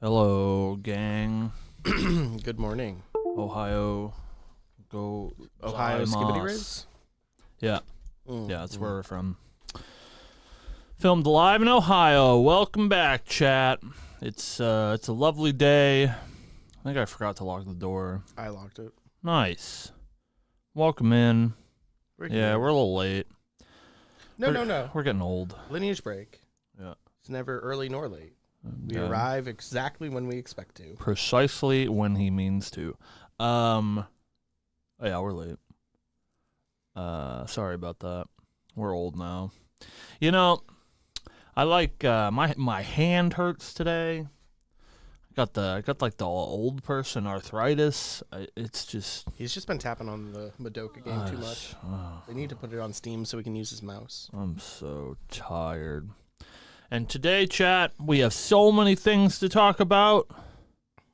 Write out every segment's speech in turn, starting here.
Hello, gang. Good morning. Ohio. Go. Ohio Skibbity Riz? Yeah. Yeah, that's where we're from. Filmed live in Ohio. Welcome back, chat. It's a lovely day. I think I forgot to lock the door. I locked it. Nice. Welcome in. We're Yeah, we're a little late. No. We're getting old. Lineage Break. Yeah. It's never early nor late. We Yeah. arrive exactly when we expect to. Precisely when he means to. Oh, yeah, we're late. Sorry about that. We're old now. You know, I like my hand hurts today. I got like the old person arthritis. It's just He's just been tapping on the Madoka game too much. Oh, They need to put it on Steam so we can use his mouse. I'm so tired. And today, chat, we have so many things to talk about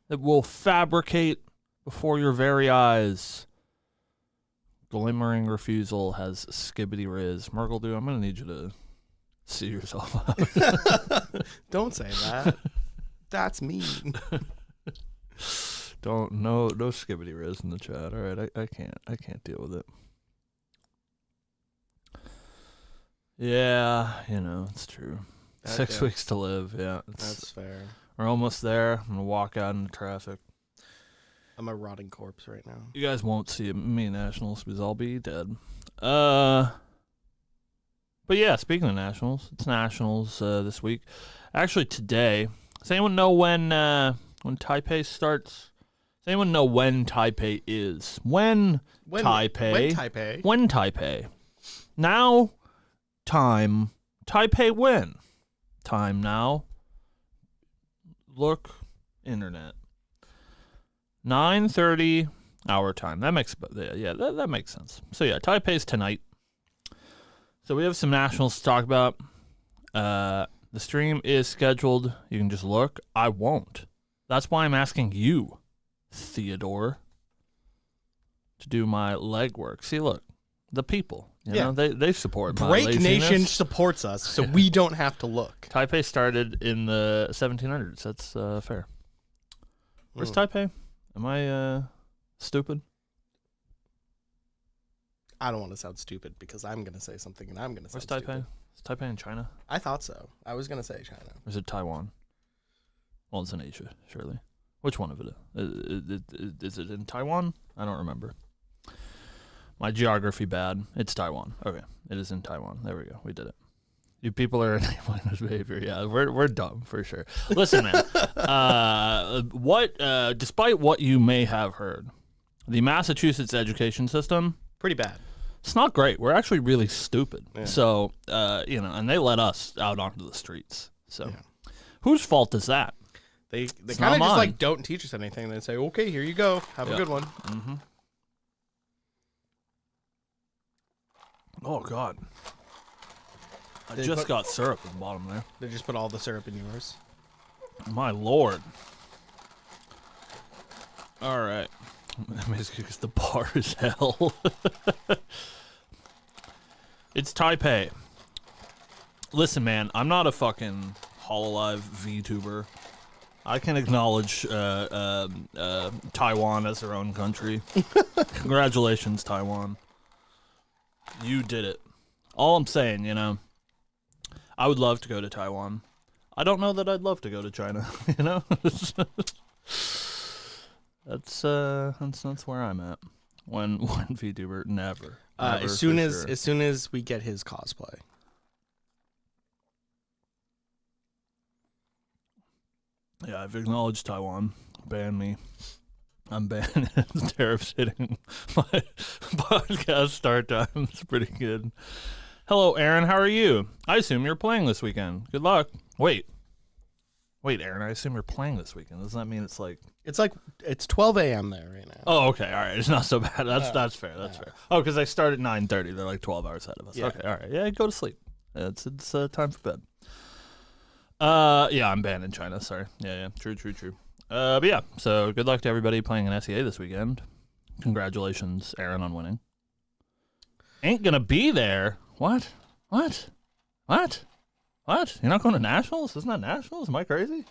that we'll fabricate before your very eyes. Glimmering Refusal has Skibbity Riz. Merkledew, I'm going to need you to see yourself out. Don't say that. That's mean. No Skibbity Riz in the chat. All right, I can't deal with it. Yeah, it's true. 6 weeks to live, yeah. That's fair. We're almost there. I'm going to walk out into traffic. I'm a rotting corpse right now. You guys won't see me in Nationals because I'll be dead. But yeah, speaking of Nationals, it's Nationals this week. Actually, today. Does anyone know when Taipei starts? Does anyone know when Taipei is? When Taipei? When Taipei? Now, time. Taipei when? Time now. Look, internet. 9:30 our time. That makes that makes sense. So yeah, Taipei's tonight. So we have some nationals to talk about. The stream is scheduled. You can just look. I won't. That's why I'm asking you, Theodore, to do my legwork. See, look, the people. You know, they support my Break laziness. Nation supports us, so we don't have to look. Taipei started in the 1700s. That's fair. Where's Taipei? Am I stupid? I don't want to sound stupid because I'm going to say something and I'm going to sound Where's Taipei? stupid. Is Taipei in China? I thought so. I was going to say China. Or is it Taiwan? Well, it's in Asia, surely. Which one of it is it in Taiwan? I don't remember. My geography bad. It's Taiwan. Okay, it is in Taiwan. There we go. We did it. You people are enabling this behavior. Yeah, we're dumb for sure. Listen, man. Despite what you may have heard, the Massachusetts education system, Pretty bad. it's not great. We're actually really stupid. Yeah. So, and they let us out onto the streets. So, Yeah. Whose fault is that? They It's kind of not just mine. don't teach us anything. They say, okay, here you go. Have a good one. Mm-hmm. Oh, God. I They just put- got syrup at the bottom there. They just put all the syrup in yours. My Lord. All right. Because the bar is hell. It's Taipei. Listen, man, I'm not a fucking Hololive VTuber. I can acknowledge Taiwan as their own country. Congratulations, Taiwan. You did it. All I'm saying, I would love to go to Taiwan. I don't know that I'd love to go to China, That's where I'm at. When VTuber, never. As soon as we get his cosplay. Yeah, I've acknowledged Taiwan. Ban me. I'm banned. Tariffs hitting my podcast start time. It's pretty good. Hello, Aaron. How are you? I assume you're playing this weekend. Good luck. Wait, Aaron. I assume you're playing this weekend. Doesn't that mean it's like? It's 12 a.m. there right now. Oh, okay. All right. It's not so bad. That's fair. That's fair. Oh, because I start at 9:30. They're like 12 hours ahead of us. Yeah. Okay. All right. Yeah. Go to sleep. It's time for bed. Yeah. I'm banned in China. Sorry. Yeah. True. But yeah. So good luck to everybody playing an SEA this weekend. Congratulations, Aaron, on winning. Ain't gonna be there. What? You're not going to Nationals? Isn't that Nationals? Am I crazy?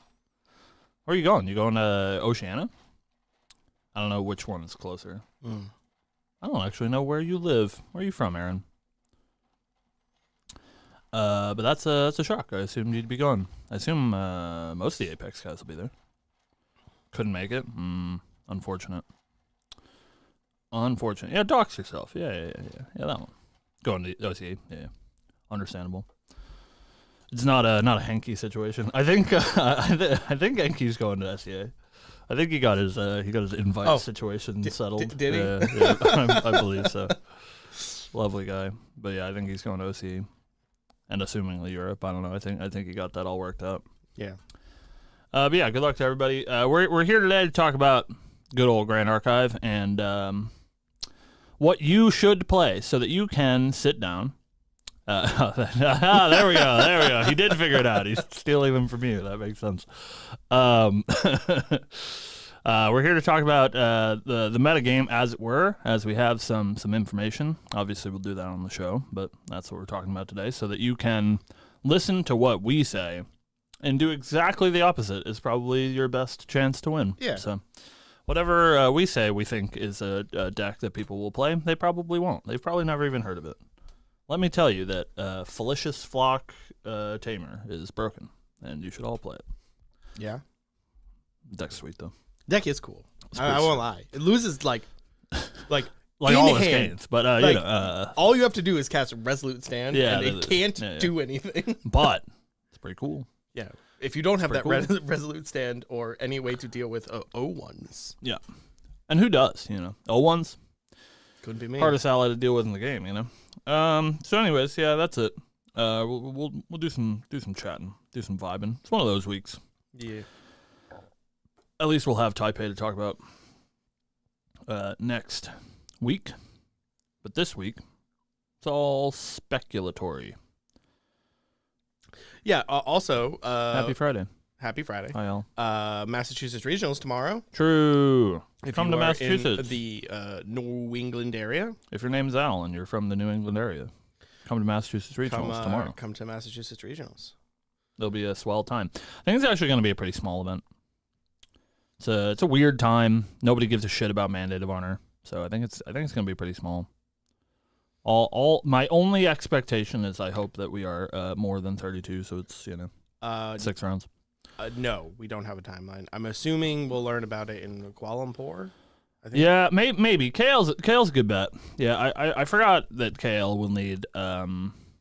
Where are you going? You going to Oceania? I don't know which one is closer. I don't actually know where you live. Where are you from, Aaron? But that's a shock. I assumed you'd be going. I assume most of the Apex guys will be there. Couldn't make it. Unfortunate. Unfortunate. Yeah, dox yourself. Yeah, that one. Going to OCA. Yeah, understandable. It's not a Henke situation. I think I think Henke's going to SEA. I think he got his invite situation settled. Did he? Yeah, I believe so. Lovely guy, but yeah, I think he's going to OCE, and assumingly Europe. I don't know. I think he got that all worked out. Yeah. But yeah, good luck to everybody. We're here today to talk about good old Grand Archive and what you should play so that you can sit down. There we go. He did figure it out. He's stealing them from you. That makes sense. We're here to talk about the metagame, as it were, as we have some information. Obviously, we'll do that on the show, but that's what we're talking about today, so that you can listen to what we say and do exactly the opposite is probably your best chance to win. Yeah. So whatever we say we think is a deck that people will play, they probably won't. They've probably never even heard of it. Let me tell you that Fallacious Flock Tamer is broken, and you should all play it. Yeah. Deck's sweet, though. Deck is cool. I won't lie. It loses like like all its gains, but all you have to do is cast a Resolute Stand, and it can't do anything. But it's pretty cool. Yeah. If you don't have that cool. Resolute Stand or any way to deal with O1s. Yeah. And who does, O1s? Couldn't be me. Hardest ally to deal with in the game, So anyways, yeah, that's it. We'll do some chatting, do some vibing. It's one of those weeks. Yeah. At least we'll have Taipei to talk about next week. But this week, it's all speculatory. Yeah. Also, Happy Friday. Happy Friday. Hi, all. Massachusetts Regionals tomorrow. True. If Come you to are Massachusetts. in the New England area. If your name's Al and you're from the New England area, come to Massachusetts Regionals tomorrow. Come to Massachusetts Regionals. There'll be a swell time. I think it's actually going to be a pretty small event. It's a weird time. Nobody gives a shit about Mandate of Honor, so I think it's going to be pretty small. All my only expectation is I hope that we are more than 32, so it's 6 rounds. No, we don't have a timeline. I'm assuming we'll learn about it in Kuala Lumpur. I think. Yeah, maybe. KL's a good bet. Yeah, I forgot that KL will need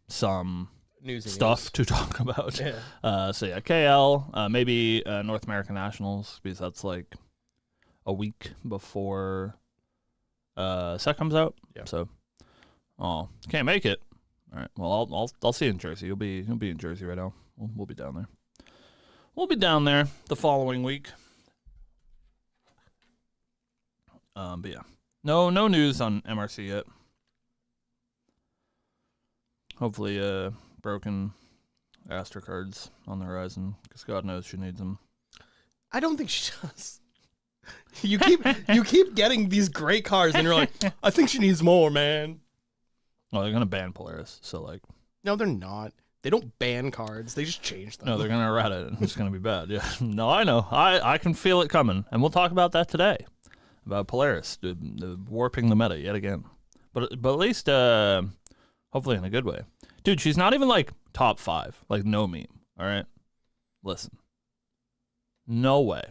some News stuff to talk about. Yeah. So yeah, KL, maybe North American Nationals, because that's like a week before set comes out. Yeah. So, can't make it. All right. Well, I'll see you in Jersey. You'll be in Jersey right now. We'll be down there. We'll be down there the following week. But yeah, no news on MRC yet. Hopefully, broken Astra cards on the horizon, because God knows she needs them. I don't think she does. You keep getting these great cards, and you're like, I think she needs more, man. Well, they're gonna ban Polaris, so like. No, they're not. They don't ban cards. They just change them. No, they're gonna rat it, and it's gonna be bad. Yeah. No, I know. I can feel it coming, and we'll talk about that today. About Polaris warping the meta yet again, but at least hopefully in a good way. Dude, she's not even like top 5, like no meme. All right, listen, no way.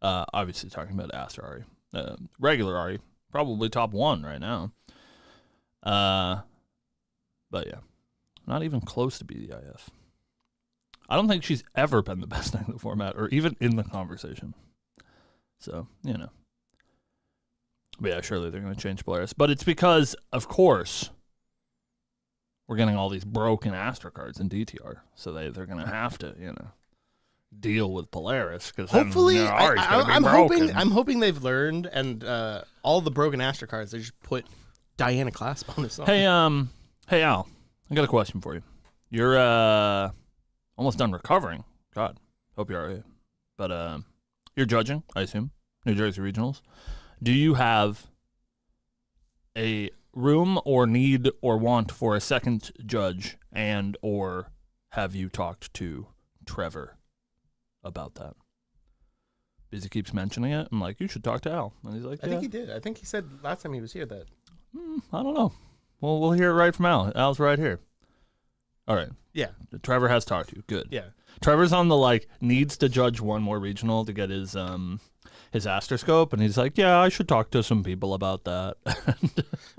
Obviously talking about Astra Ari, regular Ari, probably top 1 right now. But yeah, not even close to BDIF. I don't think she's ever been the best thing in the format, or even in the conversation. So But yeah, surely they're going to change Polaris. But it's because, of course, we're getting all these broken Astra cards in DTR. So they're going to have to, deal with Polaris. Cause hopefully, then, I'm hoping they've learned, and all the broken Astra cards, they just put Diana class bonus on. Hey Al, I got a question for you. You're almost done recovering. God, hope you're all right. But you're judging, I assume, New Jersey Regionals. Do you have a room or need or want for a second judge, and or have you talked to Trevor about that? because he keeps mentioning it. I'm like, you should talk to Al. And he's like, I think he did. I think he said last time he was here that. I don't know. Well, we'll hear it right from Al. Al's right here. All right. Yeah. Trevor has talked to you. Good. Yeah. Trevor's on the needs to judge one more regional to get his astroscope, and he's like, yeah, I should talk to some people about that.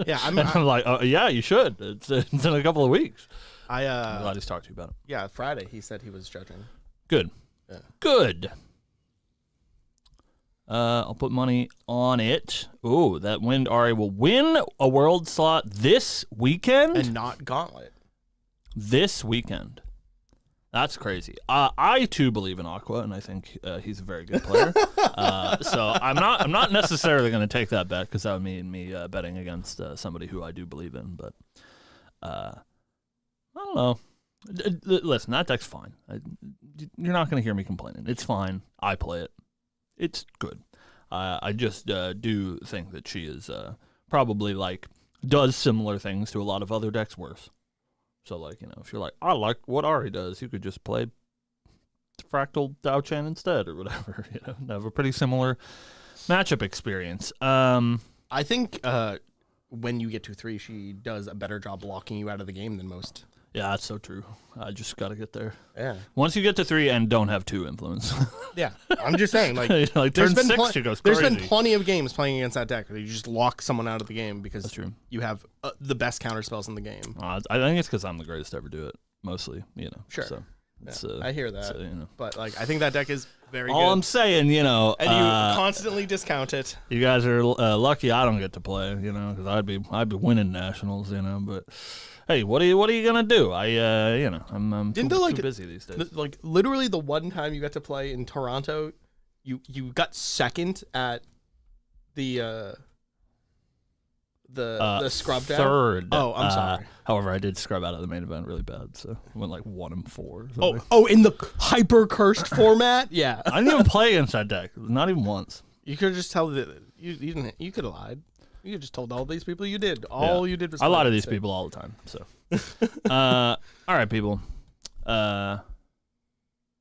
Yeah. I'm like, oh, yeah, you should. It's in a couple of weeks. I'm glad he's talked to you about it. Yeah. Friday he said he was judging. Good. Yeah. Good. I'll put money on it. Ooh, that Wind Ari will win a world slot this weekend. And not Gauntlet. This weekend. That's crazy. I too believe in Aqua, and I think he's a very good player. So I'm not necessarily going to take that bet because that would mean me betting against somebody who I do believe in. But I don't know. Listen, that deck's fine. You're not going to hear me complaining. It's fine. I play it. It's good. I just do think that she is probably does similar things to a lot of other decks worse. So if you're like, I like what Ari does, you could just play Fractal Dao Chen instead or whatever. Have a pretty similar matchup experience. I think when you get to 3, she does a better job blocking you out of the game than most. Yeah, that's so true. I just got to get there. Yeah. Once you get to 3 and don't have 2 influence. Yeah. I'm just saying, turn 6, she goes crazy. There's been plenty of games playing against that deck where you just lock someone out of the game because that's true. You have the best counter spells in the game. I think it's because I'm the greatest to ever do it, mostly, Sure. So I hear that. So, but I think that deck is very all good. I'm saying, and you constantly discount it. You guys are lucky I don't get to play, because I'd be winning nationals, but hey, what are you gonna do? I'm too busy these days. Literally the one time you got to play in Toronto, you got second at the scrub down. Third. Oh, I'm sorry. However, I did scrub out of the main event really bad, so I went 1-4. Oh, in the hyper cursed format? Yeah. I didn't even play against that deck. Not even once. You could just tell that you didn't. You could have lied. You just told all these people you did. You did was I lie to these people all the time. So, all right, people. What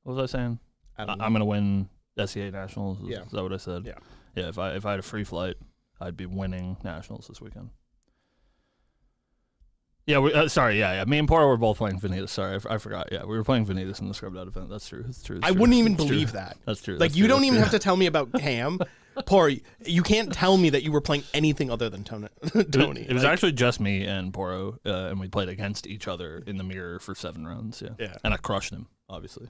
was I saying? I'm gonna win SEA nationals. Is that what I said? Yeah. Yeah. If I had a free flight, I'd be winning nationals this weekend. Yeah. Sorry. Yeah. Me and Poro were both playing Vanitas. Sorry, I forgot. Yeah, we were playing Vanitas in the scrubbed out event. That's true. That's true. I wouldn't even believe that. That's true. You don't even have to tell me about Ham. Poro, you can't tell me that you were playing anything other than Tony. It was actually just me and Poro, and we played against each other in the mirror for 7 rounds. Yeah. And I crushed him, obviously.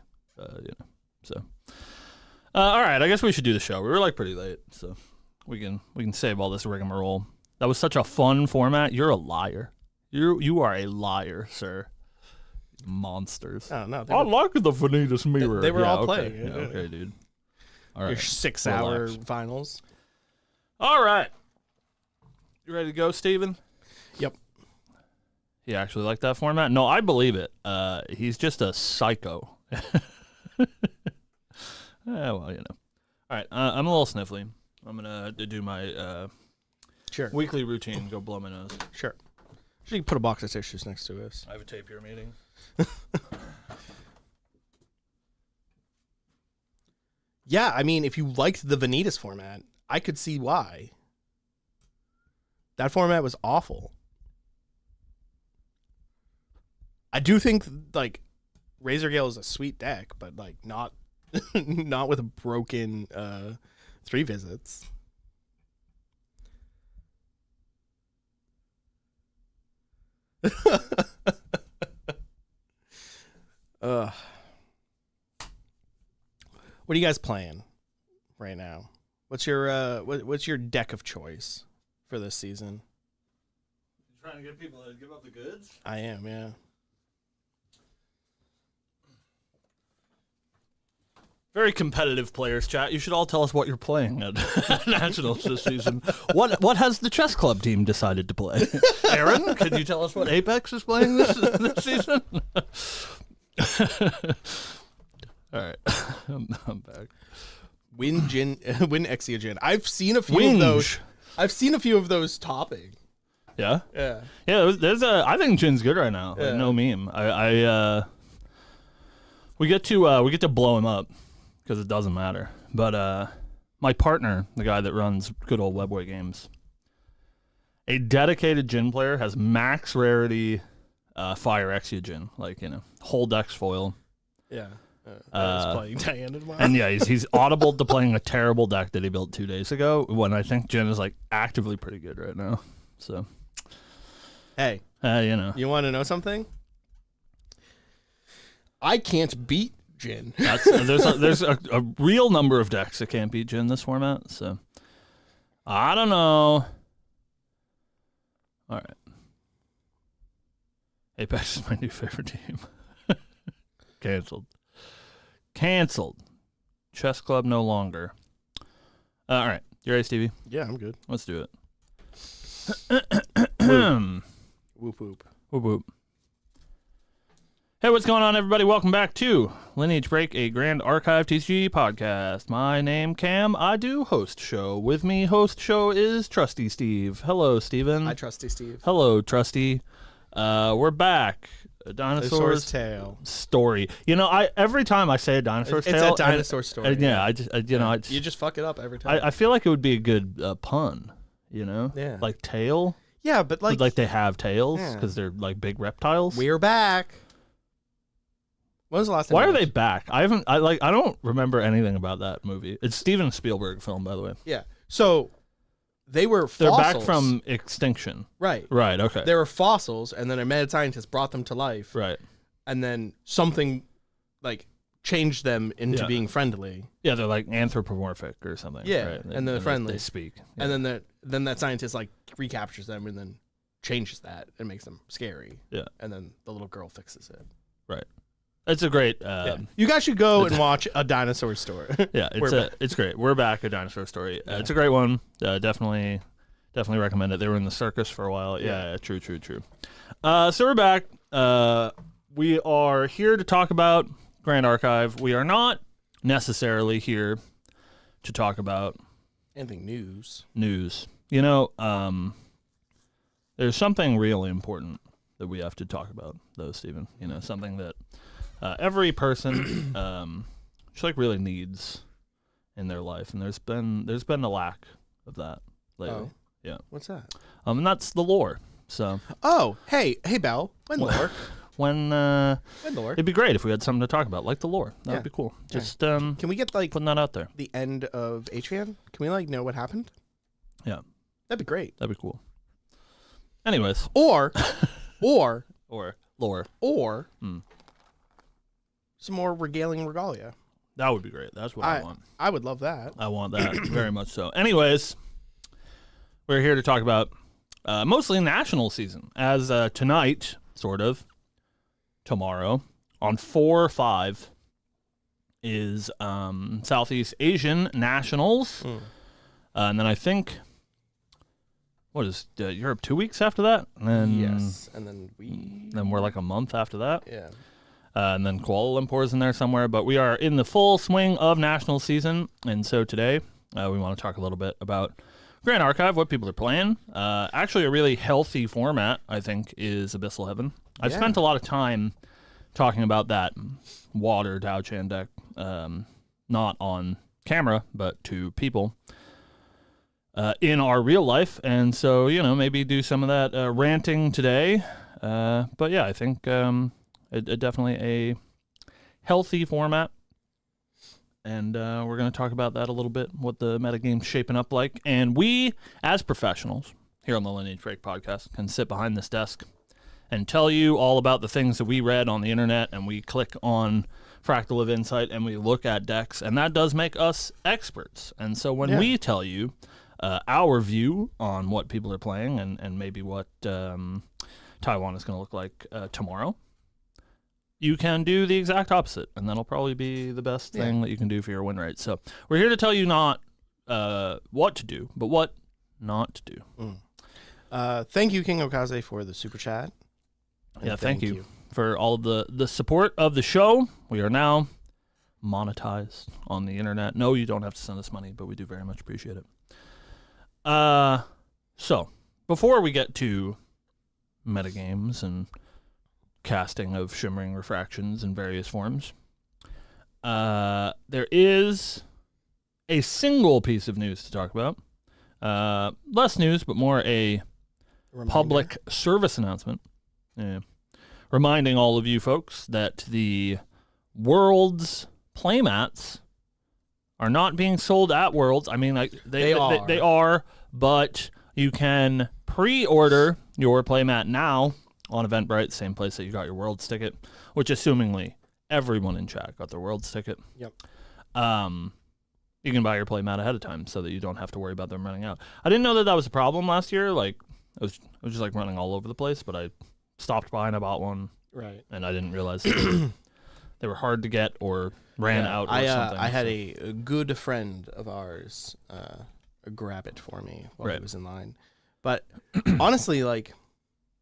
So. All right, I guess we should do the show. We were pretty late, so we can save all this rigmarole. That was such a fun format. You're a liar. You are a liar, sir. Monsters. Oh no! I like the Vanitas mirror. They were all okay. playing. Yeah, okay, dude. All right. Your 6-hour finals. All right. You ready to go, Steven? Yep. He actually liked that format? No, I believe it. He's just a psycho. Well, All right. I'm a little sniffly. I'm going to do my weekly routine, go blow my nose. Sure. You can put a box of tissues next to us. I have a tape here meeting. Yeah, I mean, if you liked the Vanitas format, I could see why. That format was awful. I do think Razor Gale is a sweet deck, but not not with broken 3 visits. What are you guys playing right now? What's your deck of choice for this season? You trying to get people to give up the goods? I am, yeah. Very competitive players, chat. You should all tell us what you're playing at Nationals this season. What has the chess club team decided to play? Aaron, can you tell us what Apex is playing this season? All right, I'm back. Win Exia Jin. I've seen a few of those. I've seen a few of those topping. Yeah, yeah. There's I think Jin's good right now. Yeah. No meme. We get to blow him up because it doesn't matter. But my partner, the guy that runs good old Webway Games, a dedicated gin player, has max rarity Fire Exia gin, like, whole deck's foil. Yeah. I was playing Diana tomorrow. And yeah, he's audible to playing a terrible deck that he built 2 days ago, when I think gin is like actively pretty good right now. So, hey, you want to know something? I can't beat gin. There's a real number of decks that can't beat gin this format. So, I don't know. All right. Apex is my new favorite team. Canceled. Chess Club no longer. All right. You ready, Stevie? Yeah, I'm good. Let's do it. Whoop whoop. Whoop whoop. Hey, what's going on, everybody? Welcome back to Lineage Break, a Grand Archive TCG podcast. My name, Cam. I do host show. With me, host show is Trusty Steve. Hello, Steven. Hi, Trusty Steve. Hello, Trusty. We're back. A dinosaur's tale story. Every time I say a dinosaur's tale, it's a dinosaur story. Yeah, you just fuck it up every time. I feel like it would be a good pun. Yeah, like tail. Yeah, but like they have tails because they're like big reptiles. We're back. When was the last time? Why are they back? I don't remember anything about that movie. It's Steven Spielberg film, by the way. Yeah. So they're back from extinction. Right. Right. Okay. They were fossils, and then a mad scientist brought them to life. Right. And then something like changed them into being friendly. Yeah, they're like anthropomorphic or something. Yeah, right? and they're friendly. They speak. Yeah. And then that scientist like recaptures them and then changes that and makes them scary. Yeah. And then the little girl fixes it. Right. It's a great. You guys should go and watch A Dinosaur Story. Yeah, it's great. We're back. A Dinosaur Story. It's a great one. Definitely recommend it. They were in the circus for a while. Yeah. True. So we're back. We are here to talk about Grand Archive. We are not necessarily here to talk about anything news. There's something really important that we have to talk about, though, Stephen. Something that every person just like really needs in their life, and there's been a lack of that lately. Oh. Yeah. What's that? And that's the lore. So. Oh, hey, Belle. When lore? When lore? It'd be great if we had something to talk about, like the lore. That would be cool. Just can we get like putting that out there? The end of HVN? Can we like know what happened? Yeah. That'd be great. That'd be cool. Anyways. Or lore. Or some more regalia. That would be great. That's what I want. I would love that. I want that very much so. Anyways, we're here to talk about mostly national season, as tonight, sort of, tomorrow, on 4/5, is Southeast Asian Nationals. And then I think, what is Europe 2 weeks after that? And then, yes. And then we're like a month after that. Yeah. And then Kuala Lumpur is in there somewhere. But we are in the full swing of national season. And so today we want to talk a little bit about Grand Archive, what people are playing. Actually, a really healthy format, I think, is Abyssal Heaven. I've spent a lot of time talking about that water Dao Chan deck, not on camera, but to people in our real life. And so, maybe do some of that ranting today. But yeah, I think it definitely a healthy format. And we're going to talk about that a little bit, what the metagame's shaping up like. And we, as professionals here on the Lineage Break podcast, can sit behind this desk and tell you all about the things that we read on the internet, and we click on Fractal of Insight, and we look at decks, and that does make us experts. And so when we tell you our view on what people are playing and maybe what Taiwan is going to look like tomorrow, you can do the exact opposite, and that'll probably be the best thing that you can do for your win rate. So we're here to tell you not what to do, but what not to do. Thank you, King Okaze, for the super chat. Yeah, thank you for all of the support of the show. We are now monetized on the internet. No, you don't have to send us money, but we do very much appreciate it. So before we get to metagames and casting of shimmering refractions in various forms, there is a single piece of news to talk about. Less news, but more a public service announcement. Yeah. Reminding all of you folks that the Worlds playmats are not being sold at Worlds. I mean, like they are, but you can pre-order your playmat now on Eventbrite, same place that you got your Worlds ticket, which assumingly everyone in chat got their Worlds ticket. Yep. You can buy your playmat ahead of time so that you don't have to worry about them running out. I didn't know that was a problem last year. Like, I was just like running all over the place, but I stopped by and I bought one. Right. And I didn't realize they were hard to get or ran out or something. I had a good friend of ours grab it for me while he was in line. But honestly, like,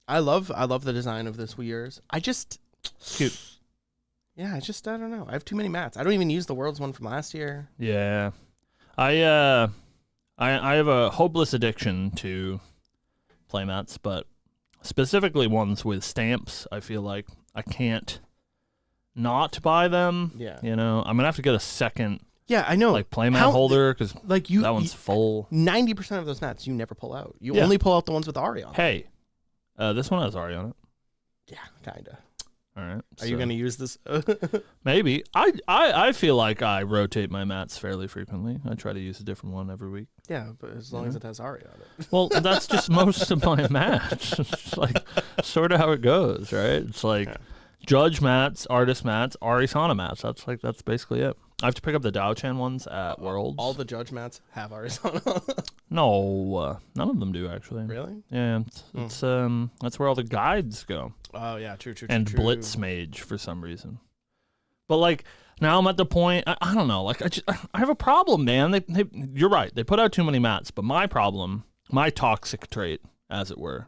I love the design of this Wii U's. Cute. Yeah, I don't know. I have too many mats. I don't even use the Worlds one from last year. Yeah. I have a hopeless addiction to playmats, but specifically ones with stamps. I feel like I can't not buy them. Yeah. You know, I'm going to have to get a second Yeah, I know. like playmat holder because like that one's full. 90% of those mats you never pull out. You Yeah. only pull out the ones with Ari on. Hey, this one has Ari on it. Yeah, kind of. All right. Are you going to use this? Maybe. I feel like I rotate my mats fairly frequently. I try to use a different one every week. Yeah, but as long as it has Ari on it. Well, that's just most of my mats. It's like sort of how it goes, right? It's like Judge mats, Artist mats, Arisana mats. That's basically it. I have to pick up the Dao-Chan ones at Worlds. All the Judge mats have Arisana. No, none of them do actually. Really? Yeah, it's that's where all the guides go. Oh yeah, true. And true. Blitz Mage for some reason. But like now I'm at the point I don't know. Like I have a problem, man. You're right. They put out too many mats. But my problem, my toxic trait, as it were,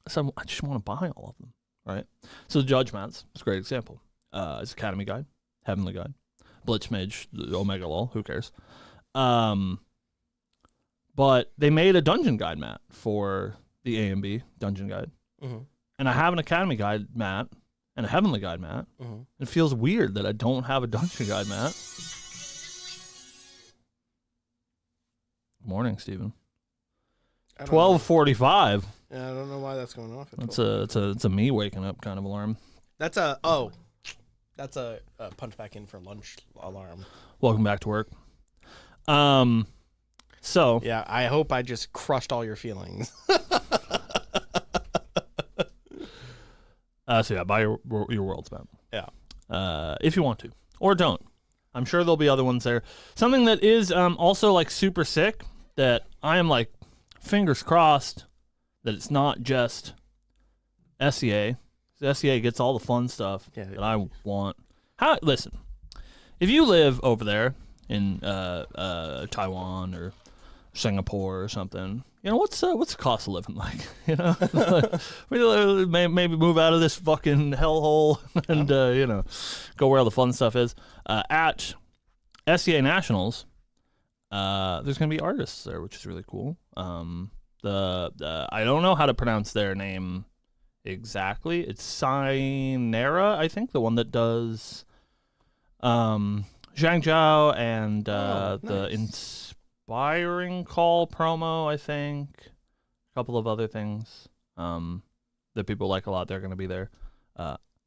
so I just want to buy all of them. Right. So the Judge mats is a great example. It's Academy Guide, Heavenly Guide, Blitz Mage, Omega Lol. Who cares? But they made a Dungeon Guide mat for the A and B Dungeon Guide. Mm-hmm. And I have an Academy Guide mat and a Heavenly Guide mat. Mm-hmm. It feels weird that I don't have a Dungeon Guide mat. Good morning, Stephen. 12:45. Yeah, I don't know why that's going off. It's a me waking up kind of alarm. That's a punch back in for lunch alarm. Welcome back to work. So yeah, I hope I just crushed all your feelings. So yeah, buy your Worlds map. Yeah. If you want to, or don't. I'm sure there'll be other ones there. Something that is also like super sick that I am like fingers crossed that it's not just SEA. SEA gets all the fun stuff that I want. Listen, if you live over there in Taiwan or Singapore or something, you know, what's the cost of living like? You know, maybe move out of this fucking hellhole and you know, go where all the fun stuff is. At SEA Nationals, there's gonna be artists there, which is really cool. I don't know how to pronounce their name exactly. It's Sinera, I think, the one that does Zhang Zhao and nice. the Inspiring Call promo, I think. A couple of other things that people like a lot. They're going to be there.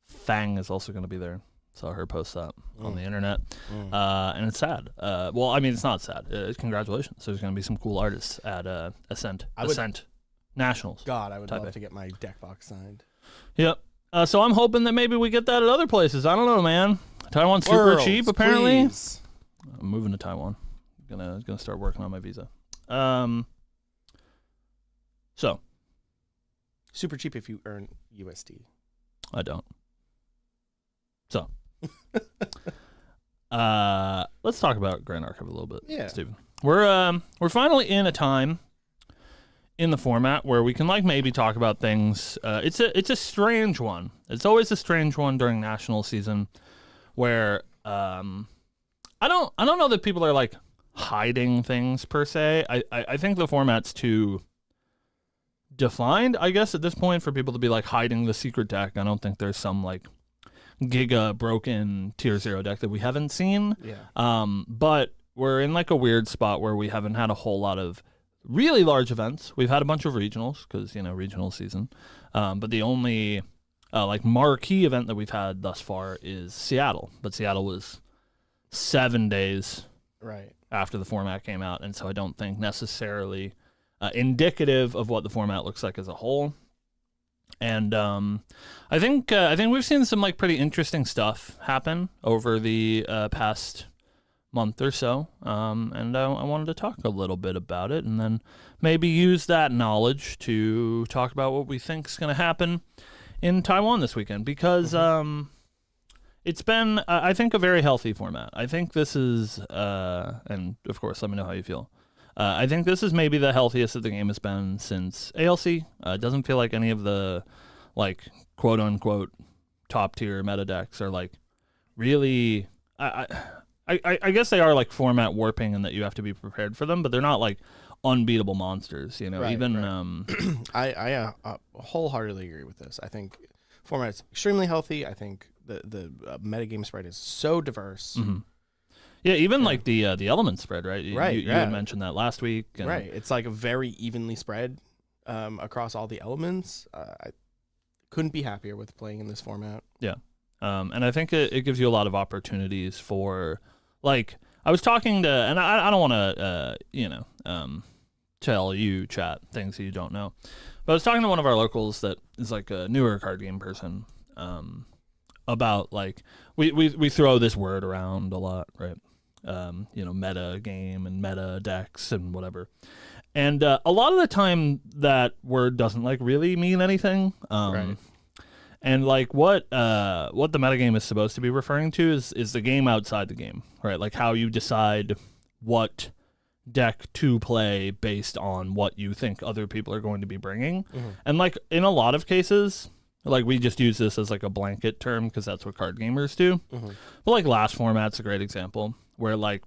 Fang is also going to be there. Saw her post that on the internet. And it's sad. Well, I mean, it's not sad. Congratulations. There's going to be some cool artists at Ascent Nationals. God, I would love to get my deck box signed. Yep. So I'm hoping that maybe we get that at other places. I don't know, man. Taiwan's super cheap, apparently. Please. I'm moving to Taiwan. Gonna start working on my visa. So super cheap if you earn USD. I don't. So let's talk about Grand Archive a little bit, Steven. We're finally in a time in the format where we can like maybe talk about things. It's a strange one. It's always a strange one during national season where I don't know that people are like hiding things per se. I think the format's too defined, I guess, at this point for people to be like hiding the secret deck. I don't think there's some like giga broken tier 0 deck that we haven't seen. Yeah. But we're in like a weird spot where we haven't had a whole lot of really large events. We've had a bunch of regionals because, regional season. But the only like marquee event that we've had thus far is Seattle. But Seattle was 7 days Right. after the format came out, and so I don't think necessarily indicative of what the format looks like as a whole. And I think we've seen some like pretty interesting stuff happen over the past month or so, and I wanted to talk a little bit about it, and then maybe use that knowledge to talk about what we think is going to happen in Taiwan this weekend, because it's been, I think, a very healthy format. I think this is, and of course, let me know how you feel. I think this is maybe the healthiest that the game has been since ALC. It doesn't feel like any of the, like, quote-unquote top-tier meta decks are, like, really... I guess they are, like, format warping and that you have to be prepared for them, but they're not, like, unbeatable monsters, Right, Even... right. I wholeheartedly agree with this. I think format is extremely healthy. I think the metagame spread is so diverse. Mm-hmm. Yeah, even like the element spread, right? You had mentioned that last week. And... Right, it's like a very evenly spread across all the elements. I couldn't be happier with playing in this format. Yeah, and I think it gives you a lot of opportunities for, like, I was talking to, and I don't want to, tell you, chat, things that you don't know, but I was talking to one of our locals that is like a newer card game person, about, like, we throw this word around a lot, right? Meta game and meta decks and whatever. And a lot of the time that word doesn't, like, really mean anything. Right. And, like, what the metagame is supposed to be referring to is the game outside the game, right? Like, how you decide what deck to play based on what you think other people are going to be bringing. Mm-hmm. And, like, in a lot of cases... Like, we just use this as, like, a blanket term because that's what card gamers do. Mm-hmm. But, like, last format's a great example where, like,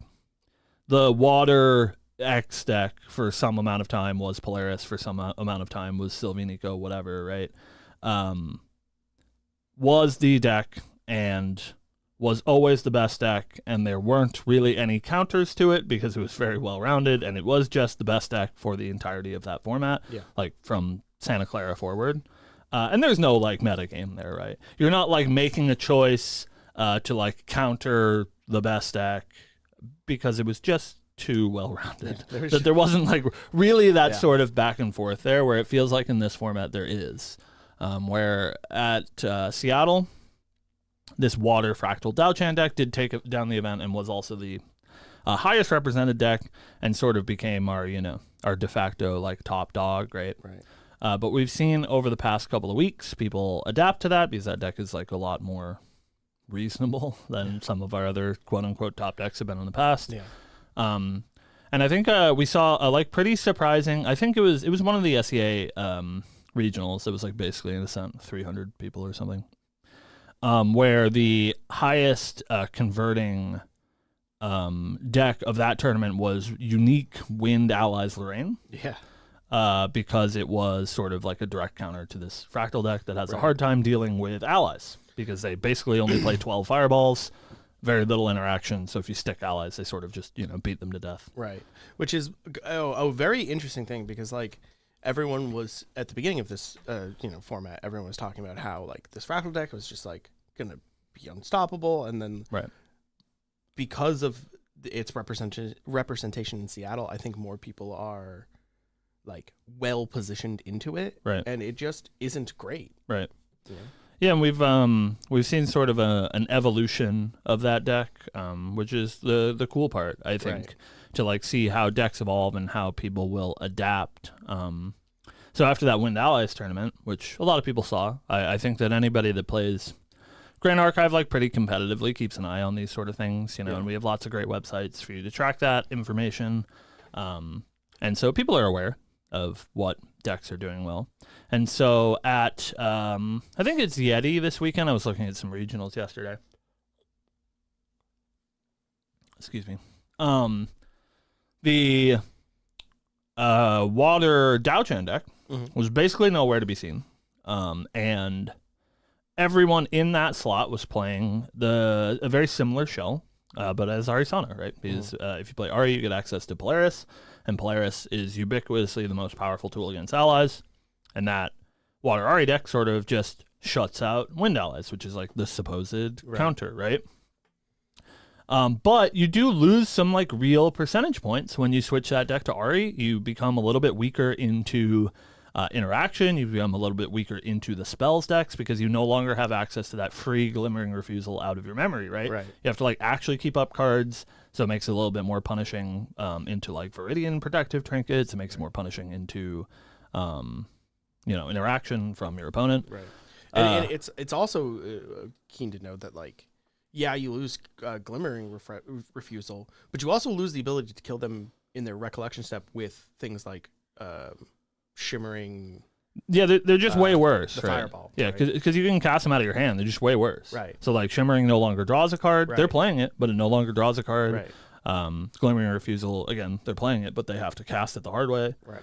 the water X deck for some amount of time was Polaris, for some amount of time was Sylvie whatever, right? Was the deck and was always the best deck, and there weren't really any counters to it because it was very well-rounded, and it was just the best deck for the entirety of that format, like, from Santa Clara forward. And there's no, like, meta game there, right? You're not, like, making a choice to, like, counter the best deck because it was just too well-rounded. Yeah, that there wasn't, like, really that sort of back and forth there, where it feels like in this format there is. Where at Seattle, this water fractal Dao-Chan deck did take down the event and was also the highest represented deck and sort of became our de facto, like, top dog, right? Right. But we've seen over the past couple of weeks people adapt to that because that deck is, like, a lot more reasonable than some of our other quote-unquote top decks have been in the past. Yeah. And I think we saw a, like, pretty surprising... I think it was one of the SEA regionals. It was, like, basically, in a sense, 300 people or something, where the highest converting deck of that tournament was Unique Wind Allies Lorraine. Yeah. Because it was sort of like a direct counter to this fractal deck that has a hard time dealing with allies because they basically only play 12 fireballs, very little interaction. So if you stick allies, they sort of just, beat them to death. Right. Which is a very interesting thing because, like, everyone was, at the beginning of this, format, everyone was talking about how, like, this fractal deck was just, like, going to be unstoppable. And then because of its representation in Seattle, I think more people are... like, well positioned into it, right? And it just isn't great, right? Yeah, and we've seen sort of an evolution of that deck, which is the cool part, I think, to, like, see how decks evolve and how people will adapt. So after that Wind Allies tournament, which a lot of people saw, I think that anybody that plays Grand Archive, like, pretty competitively keeps an eye on these sort of things, and we have lots of great websites for you to track that information, and so people are aware of what decks are doing well. And so at, I think it's Yeti this weekend. I was looking at some regionals yesterday. Excuse me. The water Dao-Chan deck was basically nowhere to be seen. And everyone in that slot was playing a very similar shell. but as Arisana, right? Because if you play Ari, you get access to Polaris, and Polaris is ubiquitously the most powerful tool against allies, and that Water Ari deck sort of just shuts out Wind allies, which is like the supposed counter, right? But you do lose some like real percentage points when you switch that deck to Ari. You become a little bit weaker into interaction. You become a little bit weaker into the spells decks because you no longer have access to that free Glimmering Refusal out of your memory, right? Right. You have to like actually keep up cards, so it makes it a little bit more punishing into like Viridian protective trinkets. It makes it more punishing into interaction from your opponent. Right. And it's also keen to note that like, yeah, you lose Glimmering Refusal, but you also lose the ability to kill them in their Recollection step with things like Shimmering. Yeah, they're just way worse. The right? Fireball. Yeah, because you can cast them out of your hand. They're just way worse. Right. So like Shimmering no longer draws a card. Right. They're playing it, but it no longer draws a card. Right. Glimmering Refusal, again, they're playing it, but they have to cast it the hard way. Right.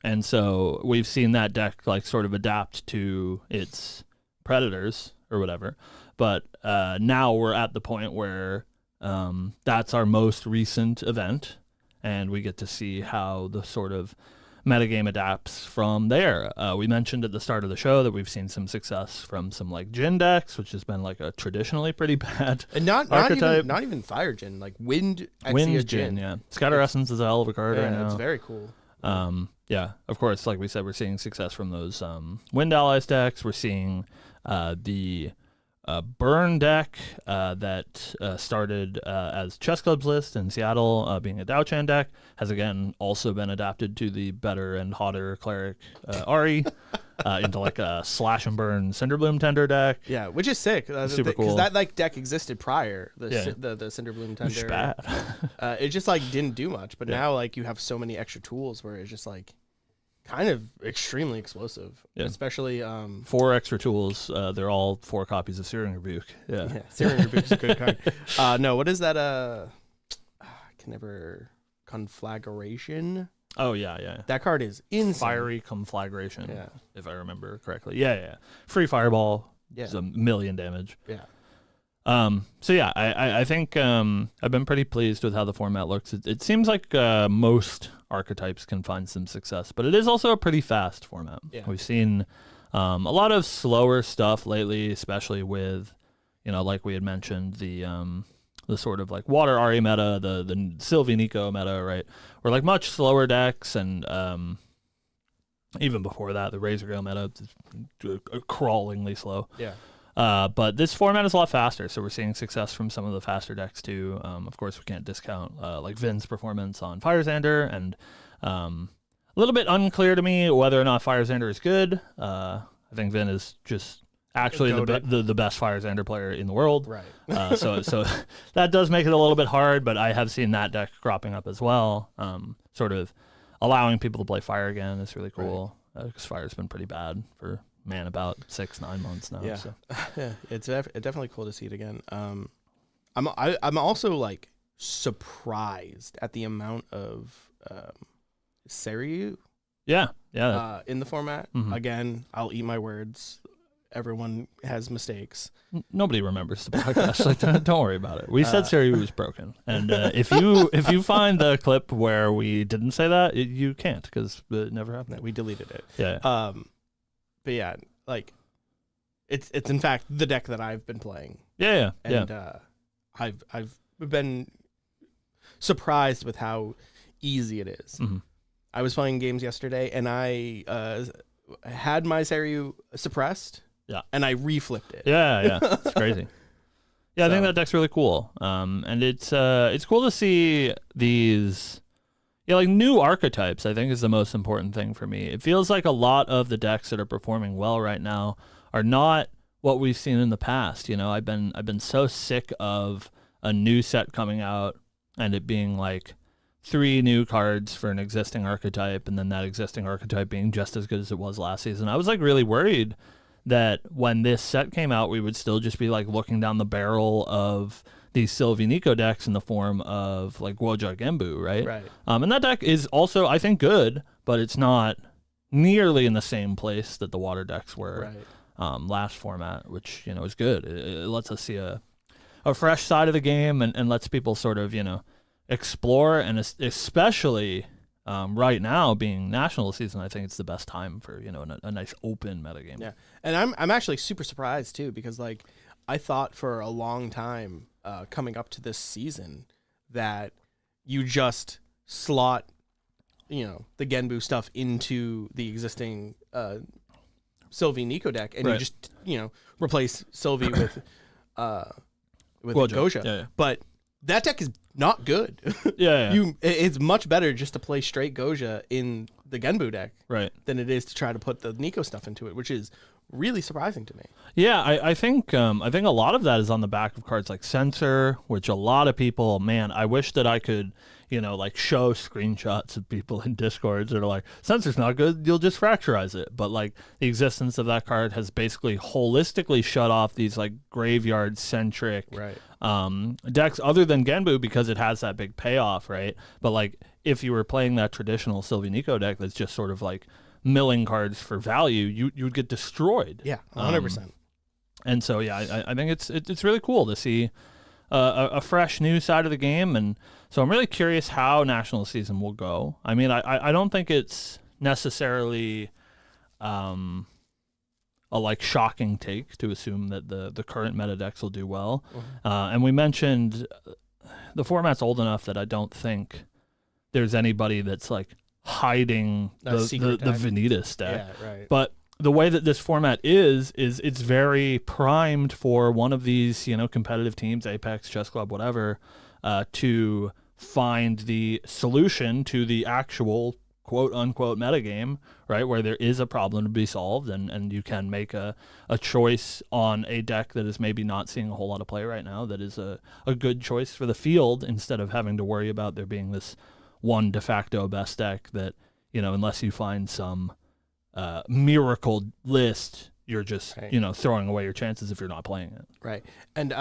And so we've seen that deck like sort of adapt to its predators or whatever. But now we're at the point where that's our most recent event, and we get to see how the sort of metagame adapts from there. We mentioned at the start of the show that we've seen some success from some like Jin decks, which has been like a traditionally pretty bad and not archetype. Not even Fire Jin, like Wind Jin, yeah. Scatter Essence is a hell of a card right now. It's very cool. Yeah, of course, like we said, we're seeing success from those Wind Allies decks. We're seeing the Burn deck that started as Chess Club's list in Seattle, being a Dao-Chan deck, has again also been adapted to the better and hotter Cleric Ari into like a Slash and Burn Cinderbloom Tender deck. Yeah, which is sick. Super cool. Because that like deck existed prior, the Cinderbloom Tender. Which is bad. It just like didn't do much, but now like you have so many extra tools where it's just like kind of extremely explosive. Yeah. Especially 4 extra tools. They're all 4 copies of Searing Rebuke. Yeah. Searing Rebuke is a good card. No, what is that? I can never. Conflagration. Oh yeah. That card is insane. Fiery Conflagration. Yeah. If I remember correctly. Yeah. Free Fireball. Yeah. It's 1,000,000 damage. Yeah. So yeah, I think I've been pretty pleased with how the format looks. It seems like most archetypes can find some success, but it is also a pretty fast format. Yeah. We've seen a lot of slower stuff lately, especially with, like we had mentioned, the sort of like Water Ari meta, the Sylvie Nico meta, right? Or like much slower decks, and even before that, the Razorgale meta is crawlingly slow. Yeah. But this format is a lot faster, so we're seeing success from some of the faster decks too. Of course, we can't discount like Vin's performance on Firezander, and a little bit unclear to me whether or not Firezander is good. I think Vin is just actually the best Firezander player in the world. Right. So that does make it a little bit hard, but I have seen that deck cropping up as well. Sort of allowing people to play Fire again is really cool, because Fire's been pretty bad for about 6-9 months now. Yeah. So. Yeah, it's definitely cool to see it again. I'm also like surprised at the amount of Seiryu in the format. Mm-hmm. Again, I'll eat my words. Everyone has mistakes. Nobody remembers the podcast. Like, don't worry about it. We said Seiryu was broken, and if you find the clip where we didn't say that, you can't, because it never happened. We deleted it. Yeah. But yeah, like it's in fact the deck that I've been playing. Yeah. And I've been surprised with how easy it is. Mm-hmm. I was playing games yesterday, and I had my Seiryu suppressed. Yeah. And I reflipped it. Yeah. It's crazy. Yeah, I think that deck's really cool. And it's cool to see these. Yeah, like new archetypes, I think, is the most important thing for me. It feels like a lot of the decks that are performing well right now are not what we've seen in the past. I've been so sick of a new set coming out and it being like 3 new cards for an existing archetype, and then that existing archetype being just as good as it was last season. I was like really worried that when this set came out, we would still just be like looking down the barrel of these Sylvie Nico decks in the form of like Woja Genbu, right? Right. And that deck is also, I think, good, but it's not nearly in the same place that the water decks were last format, which is good. It lets us see a a fresh side of the game and lets people sort of, explore. And especially right now being national season, I think it's the best time for, a nice open metagame. Yeah. And I'm actually super surprised too, because like I thought for a long time coming up to this season that you just slot, the Genbu stuff into the existing Sylvie Nico deck, and right. you just replace Sylvie with Goja. Yeah. But that deck is not good. Yeah. It's much better just to play straight Goja in the Genbu deck, right, than it is to try to put the Nico stuff into it, which is really surprising to me. Yeah, I think a lot of that is on the back of cards like Censor, which a lot of people, man, I wish that I could, like show screenshots of people in Discords that are like, Censor's not good, you'll just fracturize it. But like the existence of that card has basically holistically shut off these like graveyard centric decks other than Genbu, because it has that big payoff, right? But like if you were playing that traditional Sylvie Nico deck that's just sort of like milling cards for value, you would get destroyed. Yeah, 100%. And so I think it's really cool to see a fresh new side of the game, and so I'm really curious how national season will go. I mean, I don't think it's necessarily a like shocking take to assume that the current meta decks will do well. And we mentioned the format's old enough that I don't think there's anybody that's like hiding the Vanitas deck. Yeah, right. But the way that this format is it's very primed for one of these, competitive teams, Apex, Chess Club, whatever, to find the solution to the actual quote unquote metagame, right? Where there is a problem to be solved and you can make a choice on a deck that is maybe not seeing a whole lot of play right now, that is a good choice for the field, instead of having to worry about there being this one de facto best deck that, unless you find some miracle list, you're just, throwing away your chances if you're not playing it. Right. And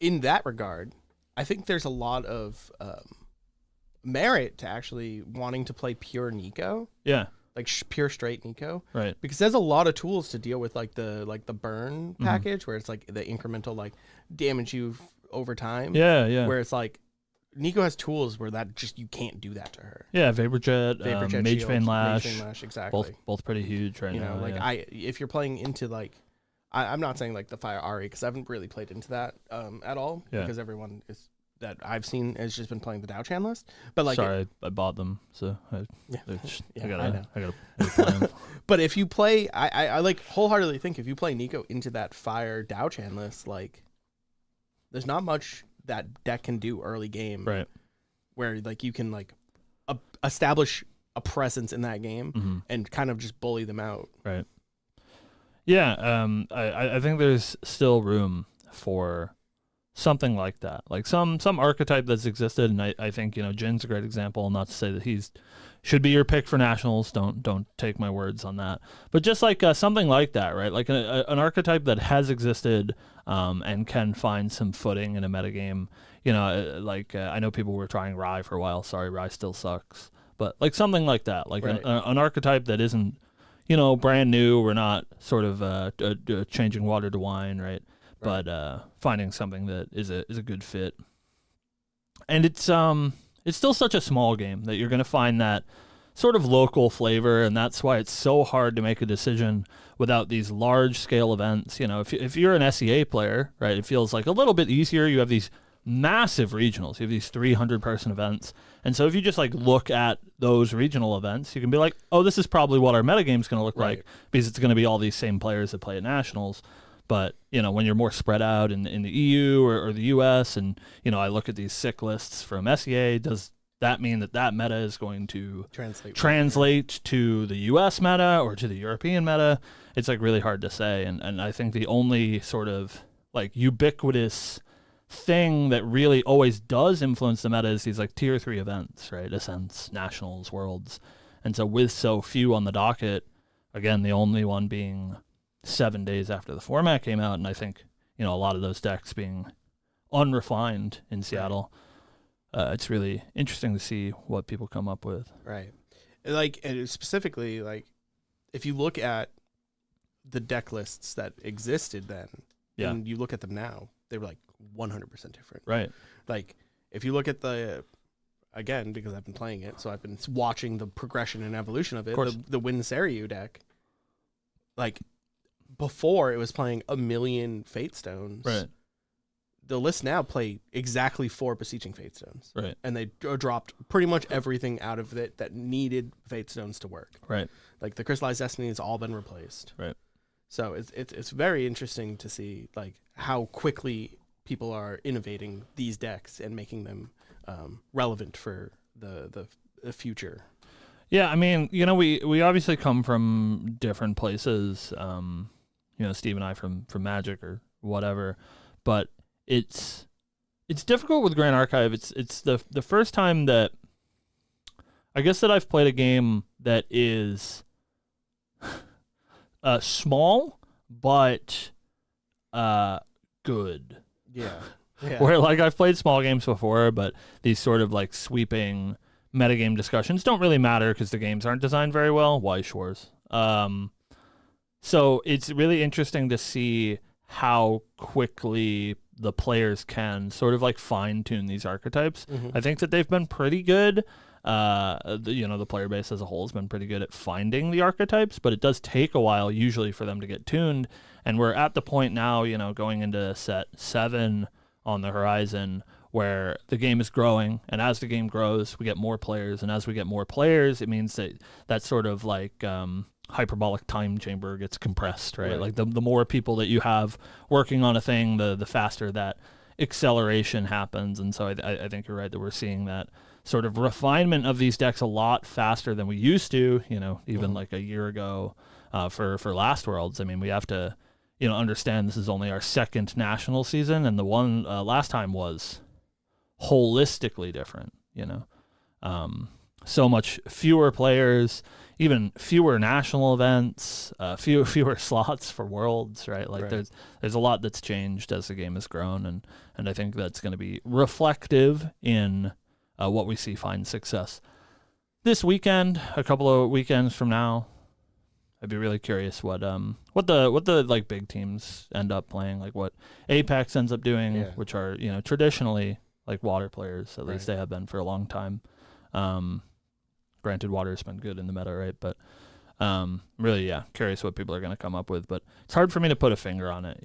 in that regard, I think there's a lot of merit to actually wanting to play pure Nico. Yeah. Like pure straight Nico. Right. Because there's a lot of tools to deal with like the burn package, where it's like the incremental like damage you over time. Yeah. Where it's like Nico has tools where that just, you can't do that to her. Yeah, Vaporjet, Mage Shield, Vein Lash, Mage Vein Lash, exactly. Both pretty huge right now. If you're playing into like, I'm not saying like the Fire Ari, because I haven't really played into that at all, because everyone is that I've seen has just been playing the Dao-Chan list. But like, sorry, I bought them, so I gotta play them. But if you play, I like wholeheartedly think if you play Nico into that Fire Dao-Chan list, like, there's not much that deck can do early game, right? Where like you can like establish a presence in that game and kind of just bully them out, right? Yeah, I think there's still room for something like that, like some archetype that's existed, and I think Jin's a great example. Not to say that he's should be your pick for nationals. Don't take my words on that. But just like something like that, right? Like an archetype that has existed and can find some footing in a metagame. I know people were trying Rye for a while. Sorry, Rye still sucks. But like something like that, like an archetype that isn't, brand new. We're not sort of changing water to wine, right? But finding something that is a good fit. And it's still such a small game that you're going to find that sort of local flavor, and that's why it's so hard to make a decision without these large-scale events. If you're an SEA player, right, it feels like a little bit easier. You have these massive regionals. You have these 300-person events. And so if you just, like, look at those regional events, you can be like, oh, this is probably what our metagame's going to look like, because it's going to be all these same players that play at nationals. But, when you're more spread out in the EU or the US, and, I look at these sick lists from SEA, does that mean that meta is going to translate to the US meta or to the European meta? It's like really hard to say. And I think the only sort of like ubiquitous thing that really always does influence the meta is these like tier 3 events, right? Ascents, nationals, worlds. And so with so few on the docket, again, the only one being 7 days after the format came out, and I think a lot of those decks being unrefined in Seattle, it's really interesting to see what people come up with. Right, like, and specifically, like, if you look at the deck lists that existed then, and you look at them now, they were like 100% different. Right. Like if you look at again, because I've been playing it, so I've been watching the progression and evolution of it. The Winsariu deck, like before it was playing 1 million Fate Stones. Right. The list now play exactly 4 Beseeching Fate Stones. Right. And they dropped pretty much everything out of it that needed Fate Stones to work. Right. Like the Crystallized Destiny has all been replaced. Right. So it's very interesting to see like how quickly people are innovating these decks and making them relevant for the future. Yeah, I mean, we obviously come from different places. Steve and I from Magic or whatever, but it's difficult with Grand Archive. It's the first time that I guess that I've played a game that is small but good. Yeah. Where like I've played small games before, but these sort of like sweeping metagame discussions don't really matter because the games aren't designed very well. Weiss Schwarz. So it's really interesting to see how quickly the players can sort of like fine tune these archetypes. Mm-hmm. I think that they've been pretty good. The player base as a whole has been pretty good at finding the archetypes, but it does take a while usually for them to get tuned. And we're at the point now, going into set 7 on the horizon where the game is growing, and as the game grows, we get more players, and as we get more players, it means that sort of like hyperbolic time chamber gets compressed, right? Like the more people that you have working on a thing, the faster that acceleration happens. And so I think you're right that we're seeing that sort of refinement of these decks a lot faster than we used to, even like a year ago for Last Worlds. I mean, we have to understand this is only our second national season, and the one last time was holistically different, so much fewer players, even fewer national events, fewer slots for Worlds, right? Like there's a lot that's changed as the game has grown, and I think that's going to be reflective in what we see find success this weekend. A couple of weekends from now, I'd be really curious what the like big teams end up playing, like what Apex ends up doing, which are traditionally like water players, at least they have been for a long time. Granted, water has been good in the meta, right? But really, curious what people are going to come up with. But it's hard for me to put a finger on it.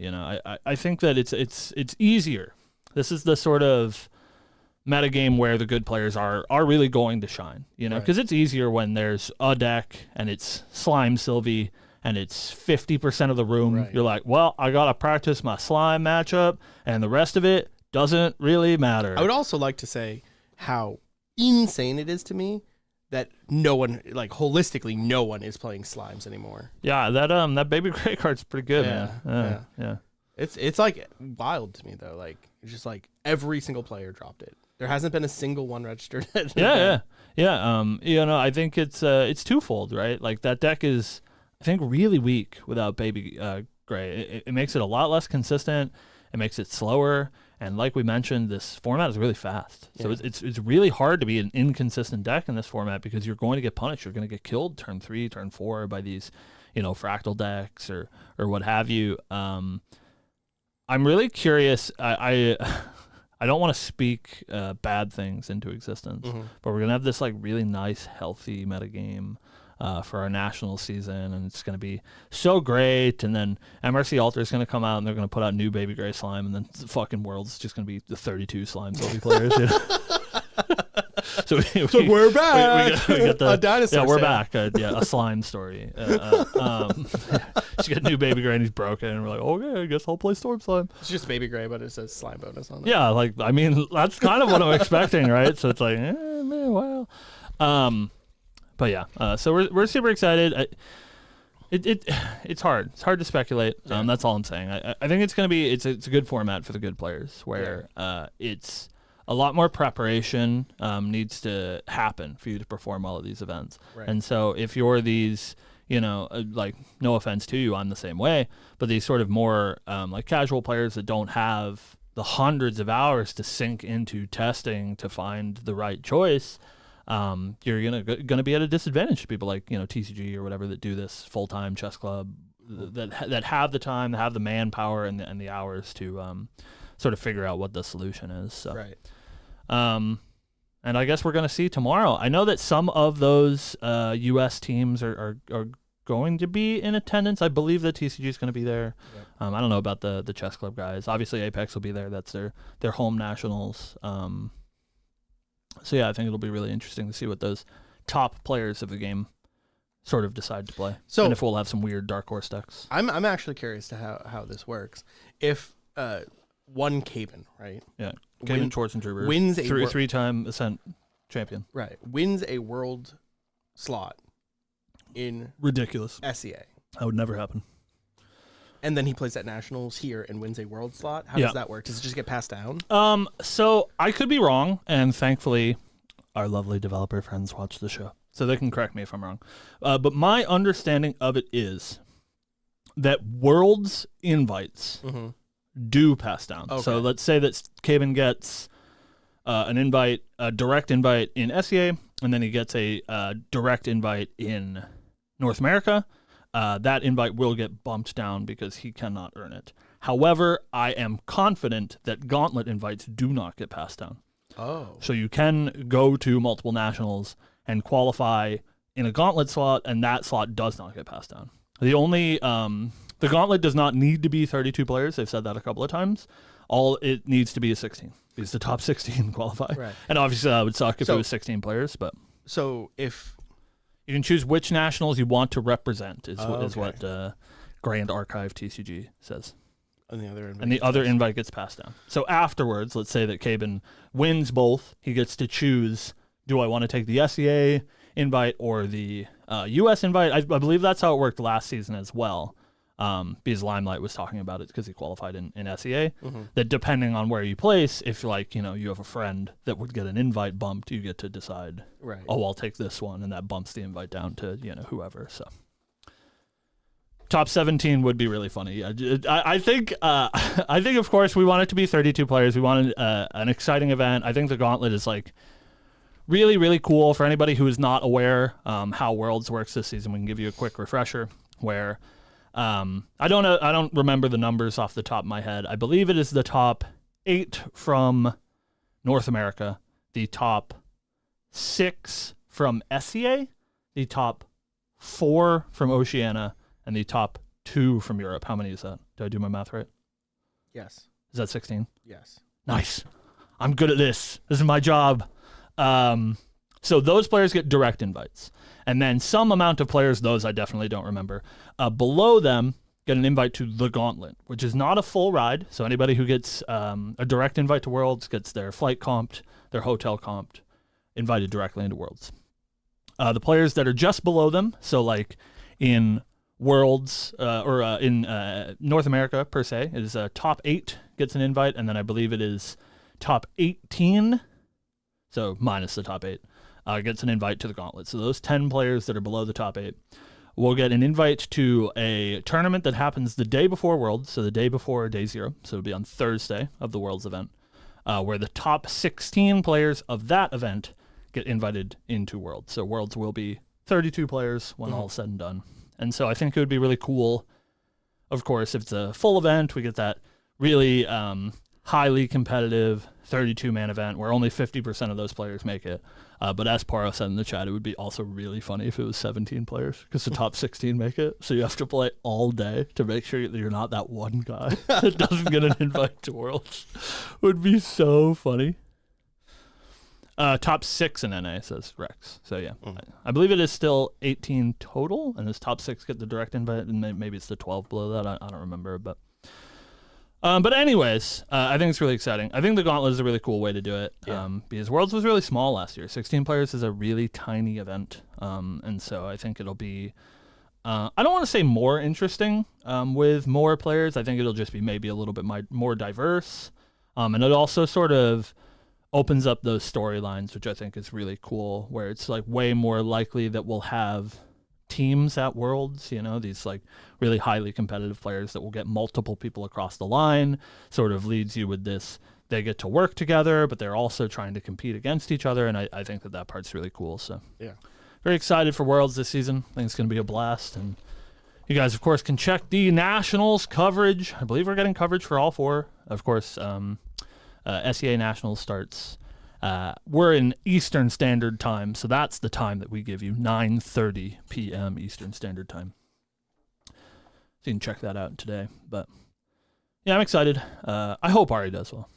I think that it's easier. This is the sort of metagame where the good players are really going to shine, because it's easier when there's a deck and it's Slime Sylvie and it's 50% of the room. Right. You're like, well, I got to practice my slime matchup, and the rest of it doesn't really matter. I would also like to say how insane it is to me that no one, like holistically, no one is playing slimes anymore. Yeah, that Baby Gray card's pretty good, man. Yeah. It's like wild to me though. Like it's just like every single player dropped it. There hasn't been a single one registered. Yeah. I think it's twofold, right? Like that deck is, I think, really weak without Baby Gray. It makes it a lot less consistent. It makes it slower. And like we mentioned, this format is really fast. So it's really hard to be an inconsistent deck in this format because you're going to get punished. You're going to get killed turn 3, turn 4 by these, fractal decks or what have you. I'm really curious. I don't want to speak bad things into existence, but we're going to have this like really nice, healthy metagame for our national season, and it's going to be so great. And then MRC Alter is going to come out, and they're going to put out new Baby Gray slime, and then the fucking World's just going to be the 32 slime Sylvie players. So we're back. We get a dinosaur. Yeah, we're back. A slime story. She got new Baby Gray, and he's broken, and we're like, okay, I guess I'll play Storm Slime. It's just Baby Gray, but it says slime bonus on it. Yeah, like I mean, that's kind of what I'm expecting, right? So it's like, man, wow. But yeah, so we're super excited. It's hard. It's hard to speculate. That's all I'm saying. I think it's gonna be it's a good format for the good players where it's a lot more preparation needs to happen for you to perform well at these events. Right. And so if you're these, like no offense to you, I'm the same way, but these sort of more like casual players that don't have the hundreds of hours to sink into testing to find the right choice. You're gonna be at a disadvantage to people like TCG or whatever that do this full time chess club that have the time, that have the manpower and the hours to sort of figure out what the solution is. So. Right. And I guess we're going to see tomorrow. I know that some of those U.S. teams are going to be in attendance. I believe that TCG is going to be there. Yep. I don't know about the chess club guys. Obviously, Apex will be there. That's their home nationals. So yeah, I think it'll be really interesting to see what those top players of the game sort of decide to play. So, and if we'll have some weird dark horse decks. I'm actually curious to how this works. If one Caven, right? Yeah, Caven Schwarzenegger wins a three-time Ascent champion. Right, wins a world slot in ridiculous SEA. That would never happen. And then he plays at nationals here and wins a world slot. How does that work? Does it just get passed down? So I could be wrong, and thankfully, our lovely developer friends watch the show, so they can correct me if I'm wrong. But my understanding of it is that worlds invites do pass down. Okay. So let's say that Caven gets an invite, a direct invite in SEA, and then he gets a direct invite in North America. That invite will get bumped down because he cannot earn it. However, I am confident that Gauntlet invites do not get passed down. Oh. So you can go to multiple nationals and qualify in a Gauntlet slot, and that slot does not get passed down. The only the Gauntlet does not need to be 32 players. They've said that a couple of times. All it needs to be is 16 because the top 16 qualify. Right. And obviously that would suck if it was 16 players, but so if you can choose which nationals you want to represent is what Grand Archive TCG says. And the other invite gets passed down. So afterwards, let's say that Caben wins both. He gets to choose, do I want to take the SEA invite or the US invite? I believe that's how it worked last season as well. Because Limelight was talking about it because he qualified in SEA. That depending on where you place, if you have a friend that would get an invite bumped, you get to decide, right? Oh, I'll take this one, and that bumps the invite down to whoever. So top 17 would be really funny. I think of course we want it to be 32 players. We want an exciting event. I think the Gauntlet is really, really cool for anybody who is not aware how Worlds works this season. We can give you a quick refresher where. I don't remember the numbers off the top of my head. I believe it is the top 8 from North America, the top 6 from SEA, the top 4 from Oceania, and the top 2 from Europe. How many is that? Did I do my math right? Yes. Is that 16? Yes. Nice. I'm good at this. This is my job. So those players get direct invites. And then some amount of players, those I definitely don't remember, below them get an invite to the Gauntlet, which is not a full ride. So anybody who gets a direct invite to Worlds gets their flight comped, their hotel comped, invited directly into Worlds. The players that are just below them, so like in Worlds or in North America per se, it is top 8 gets an invite, and then I believe it is top 18, so minus the top 8. Gets an invite to the Gauntlet. So those 10 players that are below the top 8 will get an invite to a tournament that happens the day before Worlds, so the day before Day 0. So it'll be on Thursday of the Worlds event, where the top 16 players of that event get invited into Worlds. So Worlds will be 32 players when all said and done. And so I think it would be really cool, of course, if it's a full event, we get that really highly competitive 32-man event where only 50% of those players make it. But as Paro said in the chat, it would be also really funny if it was 17 players because the top 16 make it. So you have to play all day to make sure that you're not that one guy that doesn't get an invite to Worlds. Would be so funny. Top 6 in NA, says Rex. So yeah, I believe it is still 18 total, and his top 6 get the direct invite, and maybe it's the 12 below that. I don't remember, but anyways, I think it's really exciting. I think the Gauntlet is a really cool way to do it because Worlds was really small last year. 16 players is a really tiny event, and so I think it'll be, I don't want to say more interesting with more players. I think it'll just be maybe a little bit more diverse, and it also sort of opens up those storylines, which I think is really cool, where it's like way more likely that we'll have teams at Worlds, these like really highly competitive players that will get multiple people across the line, sort of leads you with this, they get to work together, but they're also trying to compete against each other, and I think that part's really cool. So yeah, very excited for Worlds this season. I think it's going to be a blast, and You guys, of course, can check the Nationals coverage. I believe we're getting coverage for all 4. Of course, SEA Nationals starts. We're in Eastern Standard Time, so that's the time that we give you, 9:30 p.m. Eastern Standard Time. So you can check that out today. But yeah, I'm excited. I hope Ari does well.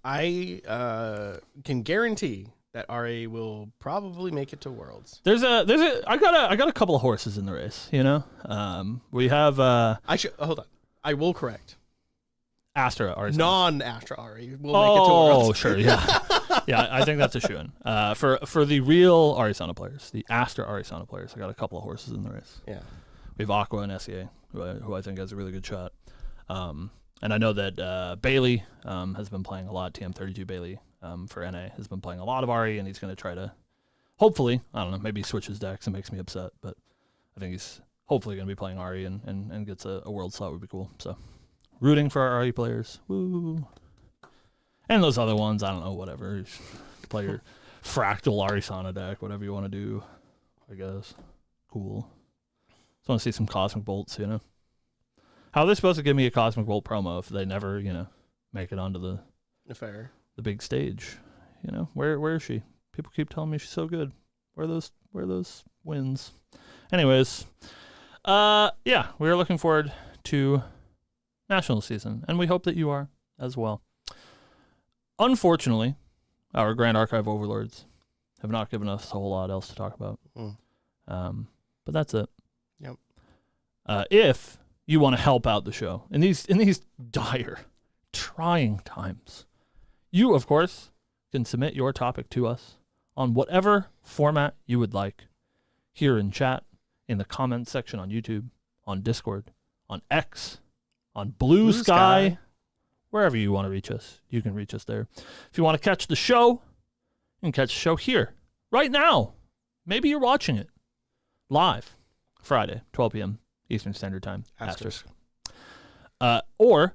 I can guarantee that Ari will probably make it to Worlds. I got a couple of horses in the race, you know. We have hold on. I will correct. Astra Ari. Non-Astra Ari will make it to Worlds. Oh, sure, yeah. Yeah, I think that's a shoo-in. For the real Arizona players, the Astra Arizona players, I got a couple of horses in the race. Yeah. We have Aqua and SEA, who I think has a really good shot. And I know that Bailey has been playing a lot. TM32 Bailey for NA has been playing a lot of Ari, and he's going to try to, hopefully, I don't know, maybe he switches decks and makes me upset, but I think he's hopefully going to be playing Ari and gets a world slot would be cool. So rooting for our Ari players. Woo. And those other ones, I don't know, whatever. Play your fractal Arizona deck, whatever you want to do, I guess. Cool. Just want to see some Cosmic Bolts, you know. How are they supposed to give me a Cosmic Bolt promo if they never, you know, make it onto the big stage? You know, where is she? People keep telling me she's so good. Where are those wins? Anyways, yeah, we are looking forward to National season, and we hope that you are as well. Unfortunately, our Grand Archive overlords have not given us a whole lot else to talk about. But that's it. Yep. If you want to help out the show in these dire, trying times, you, of course, can submit your topic to us on whatever format you would like, here in chat, in the comments section on YouTube, on Discord, on X, on Blue Sky, wherever you want to reach us, you can reach us there. If you want to catch the show, you can catch the show here, right now. Maybe you're watching it live, Friday, 12 p.m. Eastern Standard Time. Asterisk. Or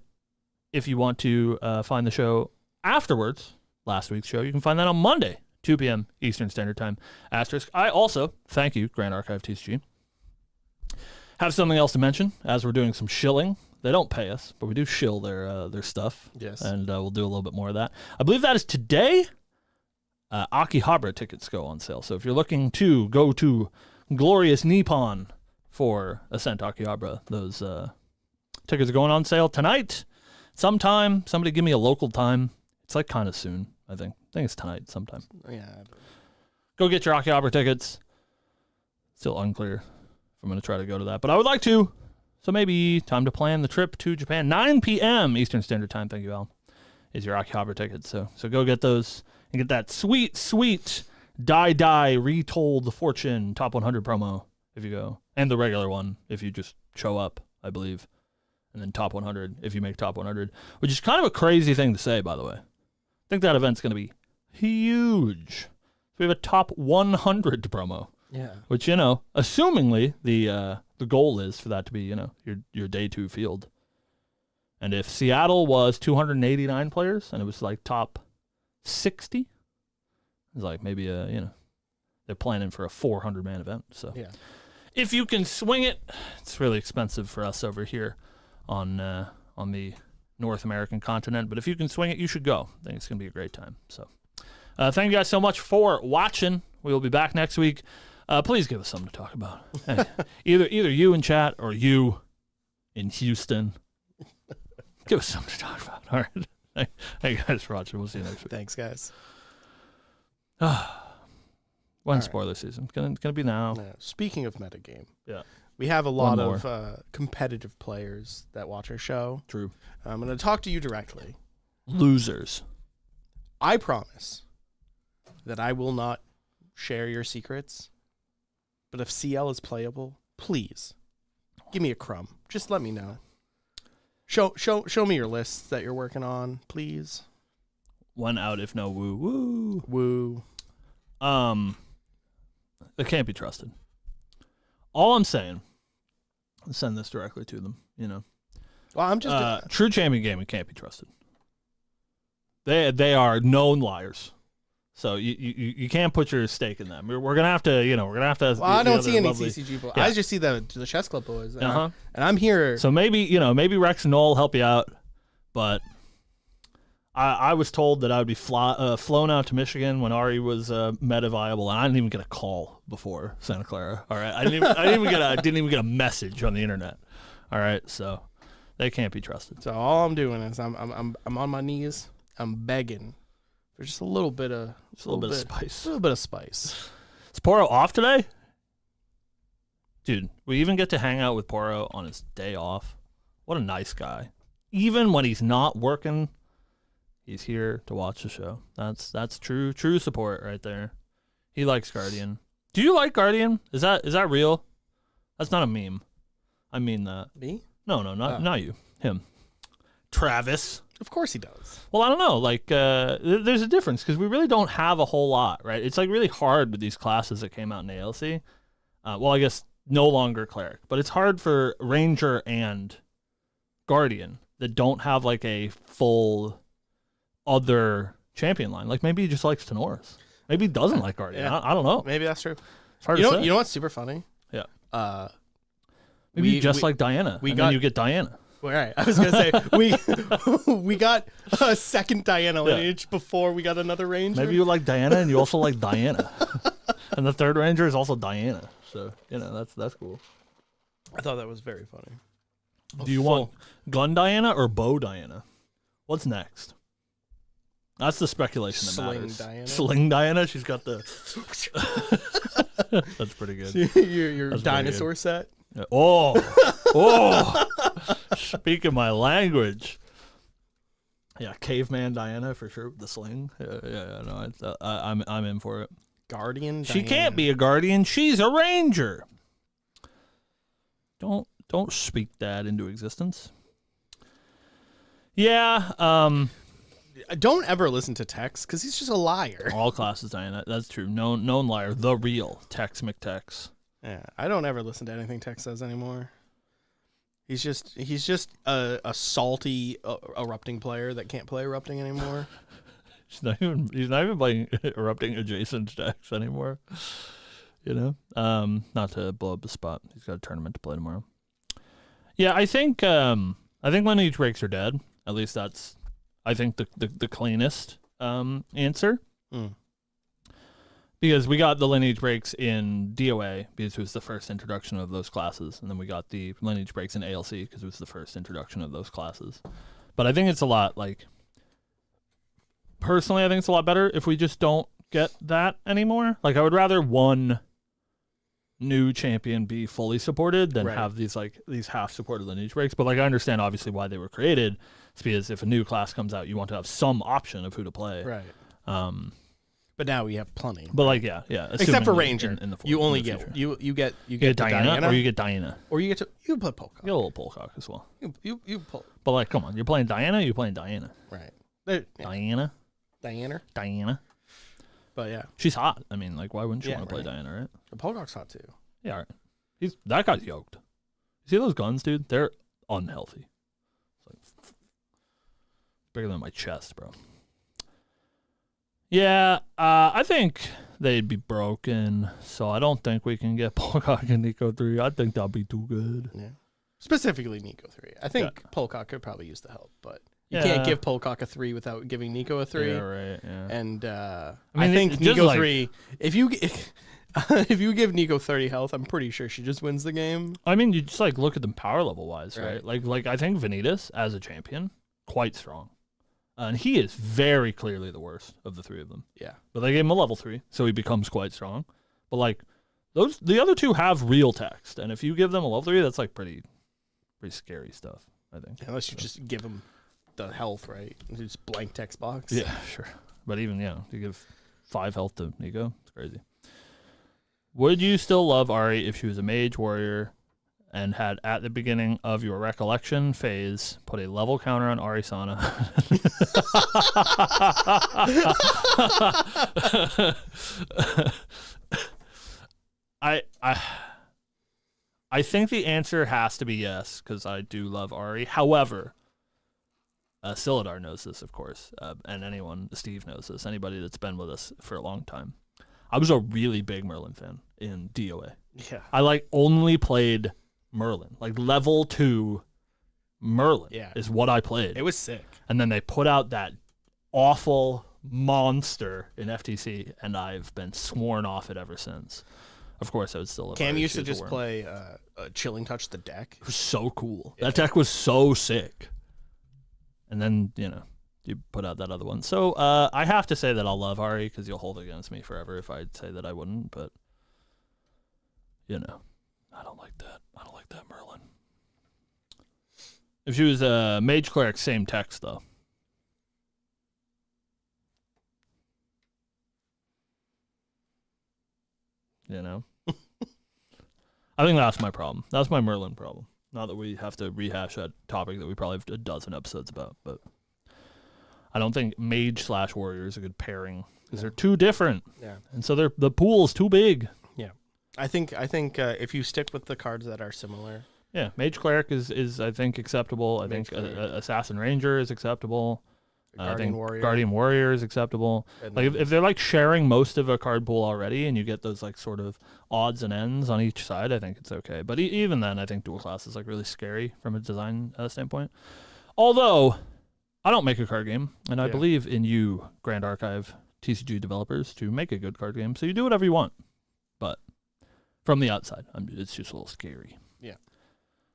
if you want to find the show afterwards, last week's show, you can find that on Monday, 2 p.m. Eastern Standard Time. Asterisk. I also, thank you, Grand Archive TCG, have something else to mention as we're doing some shilling. They don't pay us, but we do shill their stuff. Yes. And we'll do a little bit more of that. I believe that is today. Akihabara tickets go on sale. So if you're looking to go to Glorious Nippon for Ascent Akihabara, those tickets are going on sale tonight. Sometime. Somebody give me a local time. It's like kind of soon, I think. I think it's tonight sometime. Yeah. Go get your Akihabara tickets. Still unclear if I'm going to try to go to that, but I would like to. So maybe time to plan the trip to Japan. 9 p.m. Eastern Standard Time, thank you, Al, is your Akihabara tickets. So go get those and get that sweet, sweet Die Retold the Fortune Top 100 promo if you go. And the regular one if you just show up, I believe. And then Top 100 if you make Top 100, which is kind of a crazy thing to say, by the way. I think that event's going to be huge. So we have a Top 100 promo. Yeah. Which, you know, assumingly the goal is for that to be, you know, your day 2 field. And if Seattle was 289 players and it was like top 60, it's like maybe you know, they're planning for a 400-man event. So yeah, if you can swing it, it's really expensive for us over here on the North American continent. But if you can swing it, you should go. I think it's gonna be a great time. So thank you guys so much for watching. We will be back next week. Please give us something to talk about. Either you in chat or you in Houston. Give us something to talk about. All right. Thank you guys for watching. We'll see you next week. Thanks, guys. When's spoiler season? It's gonna be now. Yeah. Speaking of metagame, yeah, we have a lot of competitive players that watch our show. True. I'm going to talk to you directly. Losers. I promise that I will not share your secrets. But if CL is playable, please give me a crumb. Just let me know. Show me your lists that you're working on, please. One out if no woo. Woo. They can't be trusted. All I'm saying, I'll send this directly to them, you know. Well, I'm just True Champion Gaming can't be trusted. They are known liars. So you can't put your stake in them. We're gonna have to, we're gonna have to. Well, I don't see any CCG boys. Yeah. I just see the chess club boys. And I'm here. So maybe Rex and Noel will help you out, but I was told that I would be flown out to Michigan when Ari was meta viable, and I didn't even get a call before Santa Clara. All right, I didn't even get a message on the internet. All right, so they can't be trusted. So all I'm doing is I'm on my knees. I'm begging for just a little bit of spice. A little bit of spice. Is Poro off today? Dude, we even get to hang out with Poro on his day off. What a nice guy. Even when he's not working, he's here to watch the show. That's true support right there. He likes Guardian. Do you like Guardian? Is that real? That's not a meme. I mean that. Me? No, not you. Him. Travis. Of course he does. Well, I don't know. Like, there's a difference because we really don't have a whole lot, right? It's like really hard with these classes that came out in ALC. Well, I guess no longer Cleric, but it's hard for Ranger and Guardian that don't have like a full other champion line. Like maybe he just likes Tenoris. Maybe he doesn't like Guardian. Yeah. I don't know. Maybe that's true. It's hard to say. You know what's super funny? Yeah. Maybe you just like Diana. Then you get Diana. Well, all right. I was gonna say we got a second Diana lineage before we got another Ranger. Maybe you like Diana and you also like Diana, and the third Ranger is also Diana. So that's cool. I thought that was very funny. Do you want Gun Diana or Bow Diana? What's next? That's the speculation that matters. Diana. Sling Diana. She's got the. That's pretty good. your That's dinosaur set. Yeah. Oh. Speaking my language. Yeah, caveman Diana for sure. The sling. Yeah. No, I'm in for it. Guardian. She Diana. can't be a guardian. She's a ranger. Don't speak that into existence. Yeah. Don't ever listen to Tex because he's just a liar. All classes Diana. That's true. Known liar. The real Tex McTex. Yeah, I don't ever listen to anything Tex says anymore. He's just a salty erupting player that can't play erupting anymore. He's not even playing erupting adjacent stacks anymore. Not to blow up the spot. He's got a tournament to play tomorrow. Yeah, I think Lineage Breaks are dead. At least that's I think the cleanest answer. Because we got the Lineage Breaks in DOA because it was the first introduction of those classes, and then we got the Lineage Breaks in ALC because it was the first introduction of those classes. But I think it's a lot personally, I think it's a lot better if we just don't get that anymore. Like, I would rather one new champion be fully supported than have these half-supported Lineage Breaks. But I understand obviously why they were created. It's because if a new class comes out, you want to have some option of who to play. Right. But now we have plenty. But except for Ranger, in the you only get future. you get Diana, or you get Diana, or you play Polka. You get a little Polcock as well. You pull. But come on, you're playing Diana. You're playing Diana. Right. Diana. But yeah, she's hot. I mean, why wouldn't you want to play Diana, right? The Polcock's hot too. Yeah, right. That guy's yoked. You see those guns, dude? They're unhealthy. It's bigger than my chest, bro. Yeah, I think they'd be broken, so I don't think we can get Polcock and Nico 3. I think that'll be too good. Yeah. Specifically Nico 3. I think Polcock could probably use the help, but you can't give Polcock a 3 without giving Nico a 3. Yeah, right, yeah. And I think Nico 3, if you give Nico 30 health, I'm pretty sure she just wins the game. I mean, you just look at them power level wise, right? Like I think Vanitas as a champion, quite strong. And he is very clearly the worst of the three of them. Yeah. But they gave him a level 3, so he becomes quite strong. But the other two have real text, and if you give them a level 3, that's pretty scary stuff, I think. Unless you just give them the health, right? Just blank text box. Yeah, sure. But even you give 5 health to Nico, it's crazy. Would you still love Ari if she was a mage warrior and had, at the beginning of your recollection phase, put a level counter on Arisana? I think the answer has to be yes, because I do love Ari. However, Silidar knows this, of course, and Steve knows this, anybody that's been with us for a long time. I was a really big Merlin fan in DOA. Yeah. I only played Merlin. Level 2 Merlin is what I played. It was sick. And then they put out that awful monster in FTC, and I've been sworn off it ever since. Of course, I would still. Cam used to just play Chilling Touch the deck. It was so cool. Yeah. That deck was so sick. And then, you put out that other one. So I have to say that I'll love Ari because you'll hold it against me forever if I say that I wouldn't. But, I don't like that. I don't like that Merlin. If she was a Mage Cleric, same text, though. I think that's my problem. That's my Merlin problem. Not that we have to rehash that topic that we probably have a dozen episodes about, but I don't think Mage/Warrior is a good pairing because they're too different. Yeah. And so the pool's too big. Yeah. I think if you stick with the cards that are similar. Yeah, Mage Cleric is I think acceptable. I think Assassin Ranger is acceptable. Guardian Warrior. Guardian Warrior is acceptable. If they're sharing most of a card pool already, and you get those sort of odds and ends on each side, I think it's okay. But even then, I think dual class is really scary from a design standpoint. Although I don't make a card game, and I believe in you, Grand Archive TCG developers, to make a good card game. So you do whatever you want, but from the outside, it's just a little scary. Yeah.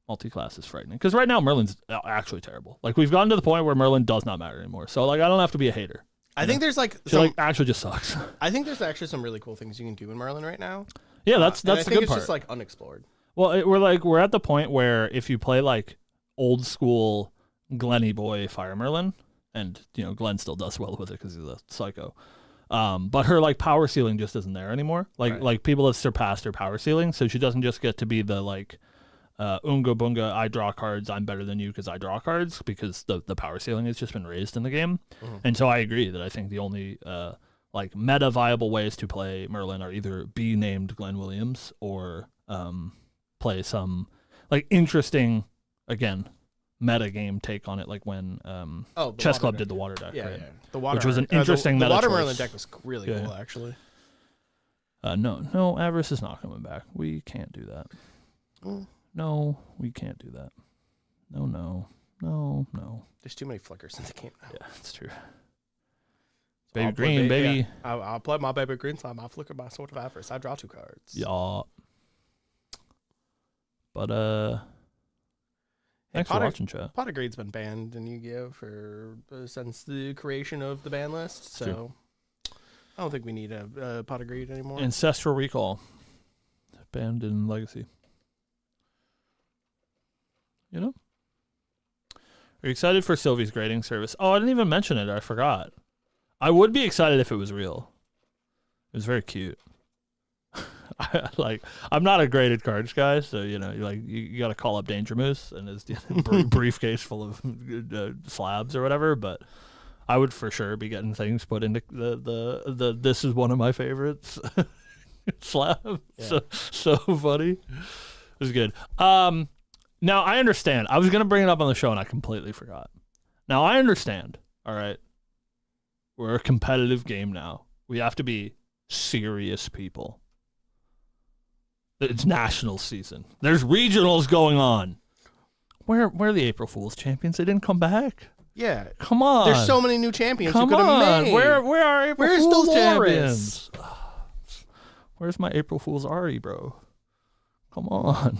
Multi-class is frightening because right now Merlin's actually terrible. We've gotten to the point where Merlin does not matter anymore. So I don't have to be a hater. I think there's she actually just sucks. I think there's actually some really cool things you can do in Merlin right now. Yeah, that's the good part. I think it's just unexplored. Well, we're at the point where if you play old school Glenny boy Fire Merlin, and Glenn still does well with it because he's a psycho. But her power ceiling just isn't there anymore. People have surpassed her power ceiling, so she doesn't just get to be the Unga Bunga, I draw cards, I'm better than you because I draw cards, because the power ceiling has just been raised in the game. Mm-hmm. And so I agree that I think the only meta viable ways to play Merlin are either be named Glenn Williams or play some interesting, again, meta game take on it, when Chess Club did the water deck, right? Yeah. The water, which was an interesting meta the water choice. Merlin deck was really cool, actually. No, Avarice is not coming back. We can't do that. No, we can't do that. No. There's too many flickers in the game now. Yeah, that's true. So baby green, baby. Yeah. I'll play my baby green slime. I'll flicker my Sword of Avarice. I draw 2 cards. Yeah. But thanks for watching, chat. Pot of Greed's been banned in Yu-Gi-Oh! Since the creation of the ban list, so true. I don't think we need a Pot of Greed anymore. Ancestral Recall banned in Legacy. Are you excited for Sylvie's grading service? Oh, I didn't even mention it. I forgot. I would be excited if it was real. It was very cute. I'm not a graded cards guy, so you got to call up Danger Moose and his briefcase full of slabs or whatever. But I would for sure be getting things put into the this is one of my favorites slab. Yeah. So funny. It was good. Now, I understand. I was going to bring it up on the show, and I completely forgot. Now, I understand, all right? We're a competitive game now. We have to be serious people. It's national season. There's regionals going on. Where are the April Fool's champions? They didn't come back? Yeah. Come on. There's so many new champions you could have made. Where are April Fool's champions? Where's my April Fool's Ari, bro? Come on.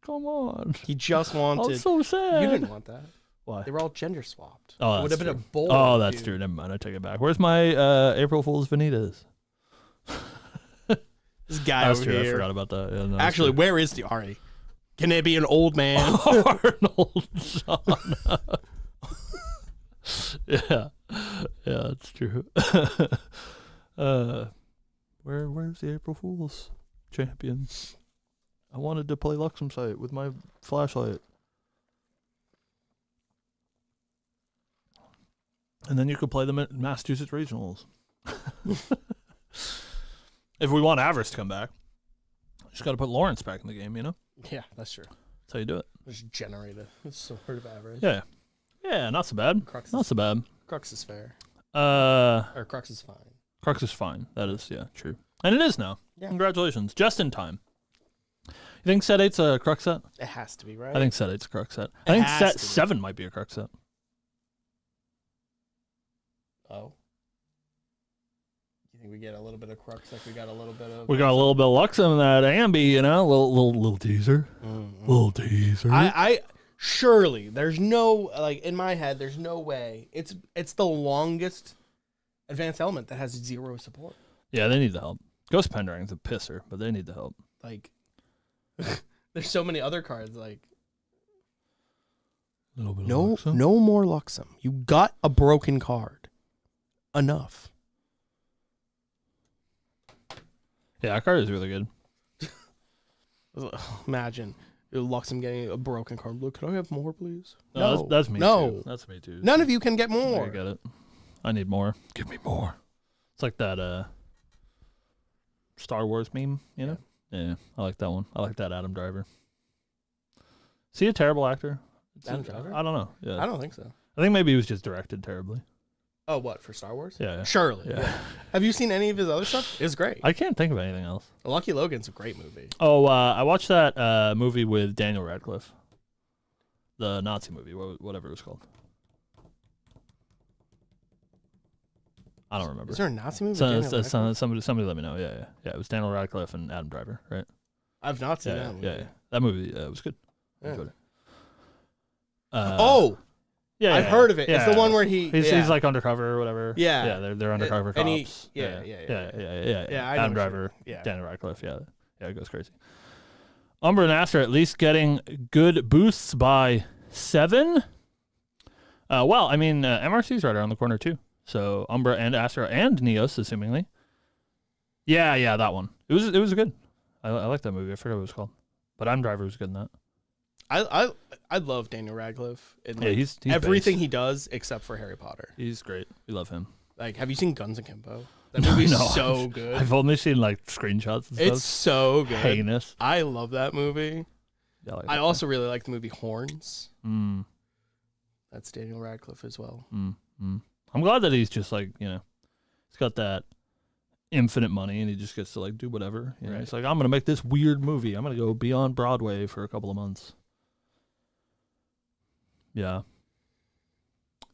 Come on. He just wanted. I'm so sad. You didn't want that. Why? They were all gender swapped. Oh, it would have been a bowl. Oh, that's true. Never mind. I take it back. Where's my April Fool's Vanitas? This guy over here. I forgot about that. Yeah, no, actually, where is the Ari? Can it be an old man? Arnold Shauna. Yeah, that's true. Where's the April Fool's champions? I wanted to play Luxem Site with my flashlight. And then you could play them at Massachusetts Regionals. If we want Avarice to come back, just got to put Lawrence back in the game, Yeah, that's true. That's how you do it. Just generate a Sword of Avarice. Yeah. Yeah, not so bad. Crux Not is, so bad. Crux is fair. Crux Or Crux is fine. is fine. That is, yeah, true. And it is now. Yeah. Congratulations. Just in time. You think set 8's a Crux set? It has to be, right? I think set 8's a Crux set. It I think has set to be. 7 might be a Crux set. Oh. You think we get a little bit of Crux like we got a little bit of... We got a little bit of Luxem in that Ambi, you know? Little teaser. Mm-hmm. Little teaser. I surely, there's no, like, in my head, there's no way. It's the longest advanced element that has 0 support. Yeah, they need the help. Ghost Pendragon's a pisser, but they need the help. Like, there's so many other cards, like... Little bit of No, Luxem. no more Luxem. You got a broken card. Enough. Yeah, that card is really good. Imagine Luxem getting a broken card. Look, can I have more, please? No, that's me No. too. That's me too. None of you can get I more. get it. I need more. Give me more. It's like that Star Wars meme, you know? Yeah, I like that one. I like that Adam Driver. Is he a terrible actor? Adam Driver? I don't know. Yeah. I don't think so. I think maybe he was just directed terribly. Oh, what, for Star Wars? Yeah. Surely. Yeah. Yeah. Have you seen any of his other stuff? It's great. I can't think of anything else. Lucky Logan's a great movie. Oh, I watched that movie with Daniel Radcliffe. The Nazi movie, whatever it was called. I don't remember. Is there a Nazi movie? with Daniel Radcliffe? Somebody let me know. Yeah. It was Daniel Radcliffe and Adam Driver, right? I've not seen that movie. Yeah. That movie was good. I Yeah. enjoyed it. I've heard of it. Yeah. It's the one where he's like undercover or whatever. Yeah. Yeah, they're undercover And he- cops. yeah. Yeah, I know Adam what Driver, you mean. Yeah. Daniel Radcliffe. Yeah, it goes crazy. Umbra and Astra at least getting good boosts by 7. Well, I mean, MRC's right around the corner too. So Umbra and Astra and Neos, assumingly. Yeah, that one. It was good. I like that movie. I forgot what it was called, but Adam Driver was good in that. I love Daniel Radcliffe. In, like, he's everything based. he does except for Harry Potter. He's great. We love him. Like, have you seen Guns Akimbo? That movie's No, so good. I've only seen like screenshots and stuff. It's so good. Heinous. I love that movie. Yeah, like I that also really like the movie Horns. one. That's Daniel Radcliffe as well. I'm glad that he's just like, you know, he's got that infinite money and he just gets to like do whatever. You know, Right. he's like, I'm gonna make this weird movie. I'm gonna go be on Broadway for a couple of months. Yeah.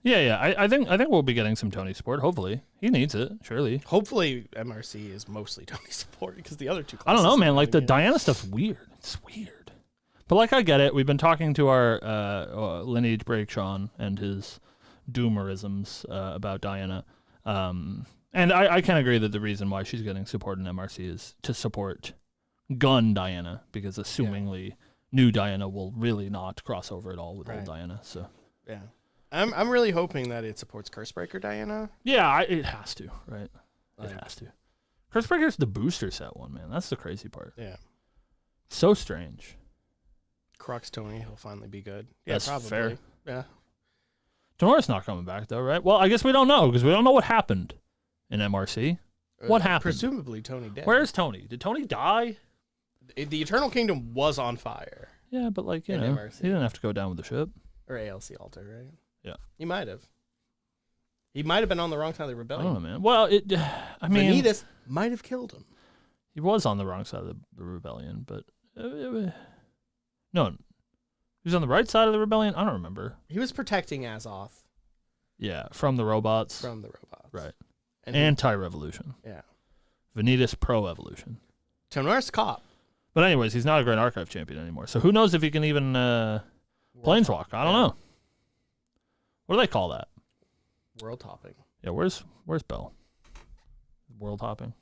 I think we'll be getting some Tony support. Hopefully, he needs it. Surely. Hopefully, MRC is mostly Tony support because the other two. I don't know, classes man. are Like the coming in. Diana stuff's weird. It's weird. But like, I get it. We've been talking to our Lineage Break Sean and his doomerisms about Diana. And I can agree that the reason why she's getting support in MRC is to support gun Diana, because assumingly new Diana will really not cross over at all with old Right. Diana. So Yeah, I'm really hoping that it supports Cursebreaker Diana. yeah, it has to, right? Like, It has to. Cursebreaker's the booster set one, man. That's the crazy part. Yeah, So strange. Crux Tony, he'll finally be good. Yeah, That's probably. fair. Yeah, Tenora's not coming back though, right? Well, I guess we don't know because we don't know what happened in MRC. What happened? Presumably Tony dead. Where's Tony? Did Tony die? The Eternal Kingdom was on fire, Yeah, but like, you In know, MRC. he didn't have to go down with the ship. or ALC Altar, right? Yeah. He might have. He might have been on the wrong side of the I rebellion. don't know, man. Well, I mean, Vanitas might have killed him. he was on the wrong side of the rebellion, but no, he was on the right side of the rebellion. I don't remember. He was protecting Azoth Yeah, from the robots. from the robots. Right. And Anti-revolution. yeah. Vanitas pro-evolution. Tonoris cop. But anyways, he's not a Grand Archive champion anymore. So who knows if he can even planeswalk? I don't know. What do they call that? World topping. Yeah, where's Bell? World hopping.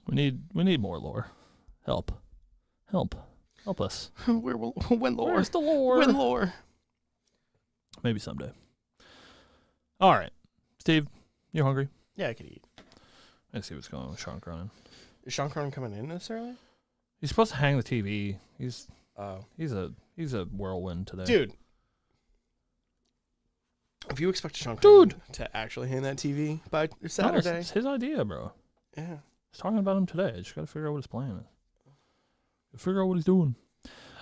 We need more lore. Help us. Where will when lore? Where's the lore? When lore? Maybe someday. All right, Steve, you hungry? Yeah, I could eat. Let's see what's going on with Sean Cronin. Is Sean Cronin coming in this early? He's supposed to hang the TV. He's Oh, a whirlwind today. dude. If you expect Sean Cronin to actually hang that TV by No, Saturday, it's his idea, bro. yeah. I was talking about him today. I just got to figure out what his plan is. Figure out what he's doing.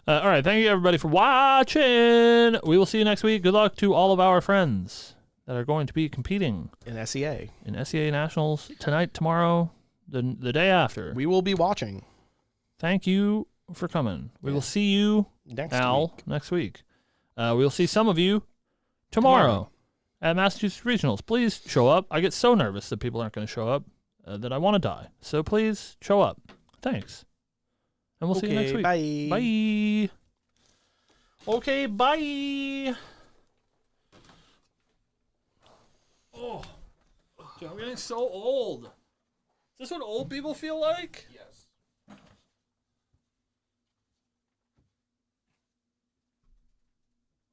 All right. Thank you, everybody, for watching. We will see you next week. Good luck to all of our friends that are going to be competing In SEA. in SEA Nationals tonight, tomorrow, the day after. We will be watching. Thank you for coming. We will see you, next week. We will see some of you tomorrow at Massachusetts Regionals. Please show up. I get so nervous that people aren't going to show up that I want to die. So please show up. Thanks. And we'll see you next week. Bye. Bye. Okay, bye. Oh, dude, I'm getting so old. Is this what old people feel like? Yes.